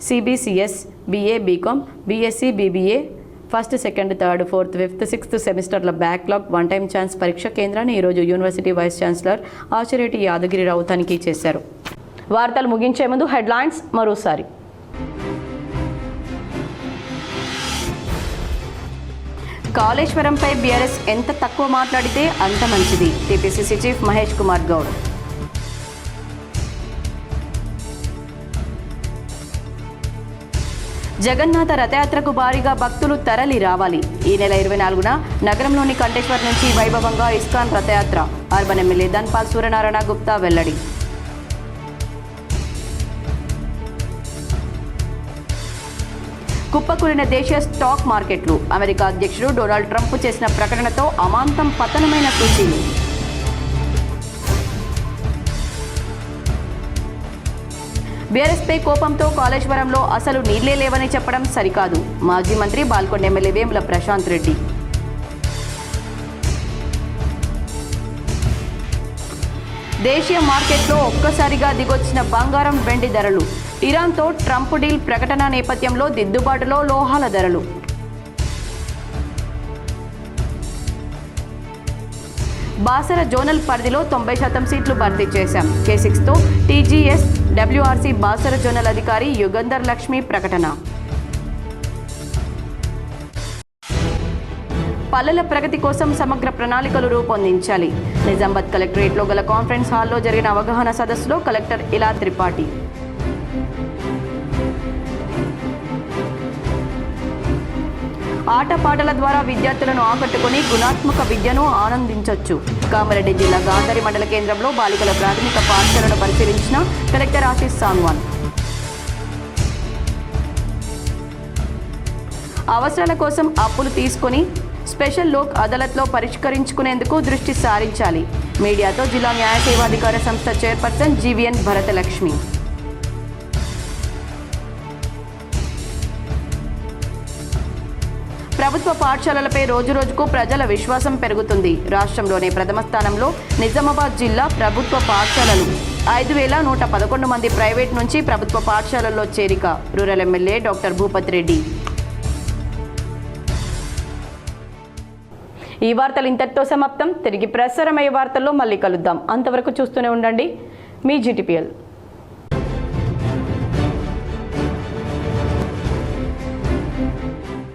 CBCS, BA, BCom, BSc, BBA, first, second, third, fourth, fifth, sixth సెమిస్టర్ల బ్యాక్లాగ్ వన్ టైం ఛాన్స్ పరీక్ష కేంద్రాన్ని ఈరోజు university vice chancellor Achireddy Yadagirirao తనిఖీ చేశారు. వార్తలు ముగించే ముందు హెడ్లైన్స్ మరోసారి. కాళేశ్వరంపై బీఆర్ఎస్ ఎంత తక్కువ మాట్లాడితే అంత మంచిది. TPCC chief Mahesh Kumar Goud. జగన్నాథ రథయాత్రకు భారీగా భక్తులు తరలి రావాలి. ఈ నెల 24న నగరంలోని కంటేశ్వర్ నుంచి వైభవంగా ఇస్కాన్ రథయాత్ర. అర్బన్ ఎమ్మెల్యే ధన్పాల్ సూర్యనారాయణ గుప్తా వెల్లడి. కుప్పకూలిన దేశీయ స్టాక్ మార్కెట్లు. అమెరికా అధ్యక్షుడు డొనాల్డ్ ట్రంప్ చేసిన ప్రకటనతో అమాంతం పతనమైన సూచీలు. బీఆర్ఎస్పై కోపంతో కాళేశ్వరంలో అసలు నీళ్లే లేవని చెప్పడం సరికాదు. మాజీ మంత్రి బాల్కొండ ఎమ్మెల్యే వేముల ప్రశాంత్ రెడ్డి. దేశీయ మార్కెట్లో ఒక్కసారిగా దిగొచ్చిన బంగారం, వెండి ధరలు. ఇరాన్తో ట్రంప్ డీల్ ప్రకటన నేపథ్యంలో దిద్దుబాటులో లోహాల ధరలు. బాసర జోనల్ పరిధిలో 90% సీట్లు భర్తీ చేశాం. K6తో టీజీఎస్ డబ్ల్యూఆర్సీ బాసర జోనల్ అధికారి యుగంధర్ లక్ష్మి ప్రకటన. పల్లెల ప్రగతి కోసం సమగ్ర ప్రణాళికలు రూపొందించాలి. నిజామాబాద్ కలెక్టరేట్లో గల కాన్ఫరెన్స్ హాల్లో జరిగిన అవగాహన సదస్సులో కలెక్టర్ ఇలా త్రిపాఠి. ఆటపాటల ద్వారా విద్యార్థులను ఆకట్టుకుని గుణాత్మక విద్యను ఆనందించవచ్చు. కామారెడ్డి జిల్లా గాంధారి మండల కేంద్రంలో బాలికల ప్రాథమిక పాఠశాలను పరిశీలించిన కలెక్టర్ ఆశీష్ సాంగ్వాన్. అవసరాల కోసం అప్పులు తీసుకొని స్పెషల్ లోక్ అదాలత్లో పరిష్కరించుకునేందుకు దృష్టి సారించాలి. మీడియాతో జిల్లా న్యాయ సేవాధికార సంస్థ చైర్పర్సన్ జీవీఎన్ భరతలక్ష్మి. ప్రభుత్వ పాఠశాలలపై రోజురోజుకు ప్రజల విశ్వాసం పెరుగుతుంది. రాష్ట్రంలోనే ప్రథమ స్థానంలో నిజామాబాద్ జిల్లా ప్రభుత్వ పాఠశాలలు. 5,111 మంది ప్రైవేట్ నుంచి ప్రభుత్వ పాఠశాలల్లో చేరిక. Rural MLA doctor Bhupath Reddy. ఈ వార్తలు ఇంతటితో సమాప్తం. తిరిగి ప్రసారమయ్యే వార్తల్లో మళ్ళీ కలుద్దాం. అంతవరకు చూస్తూనే ఉండండి మీ జీటీపీఎల్.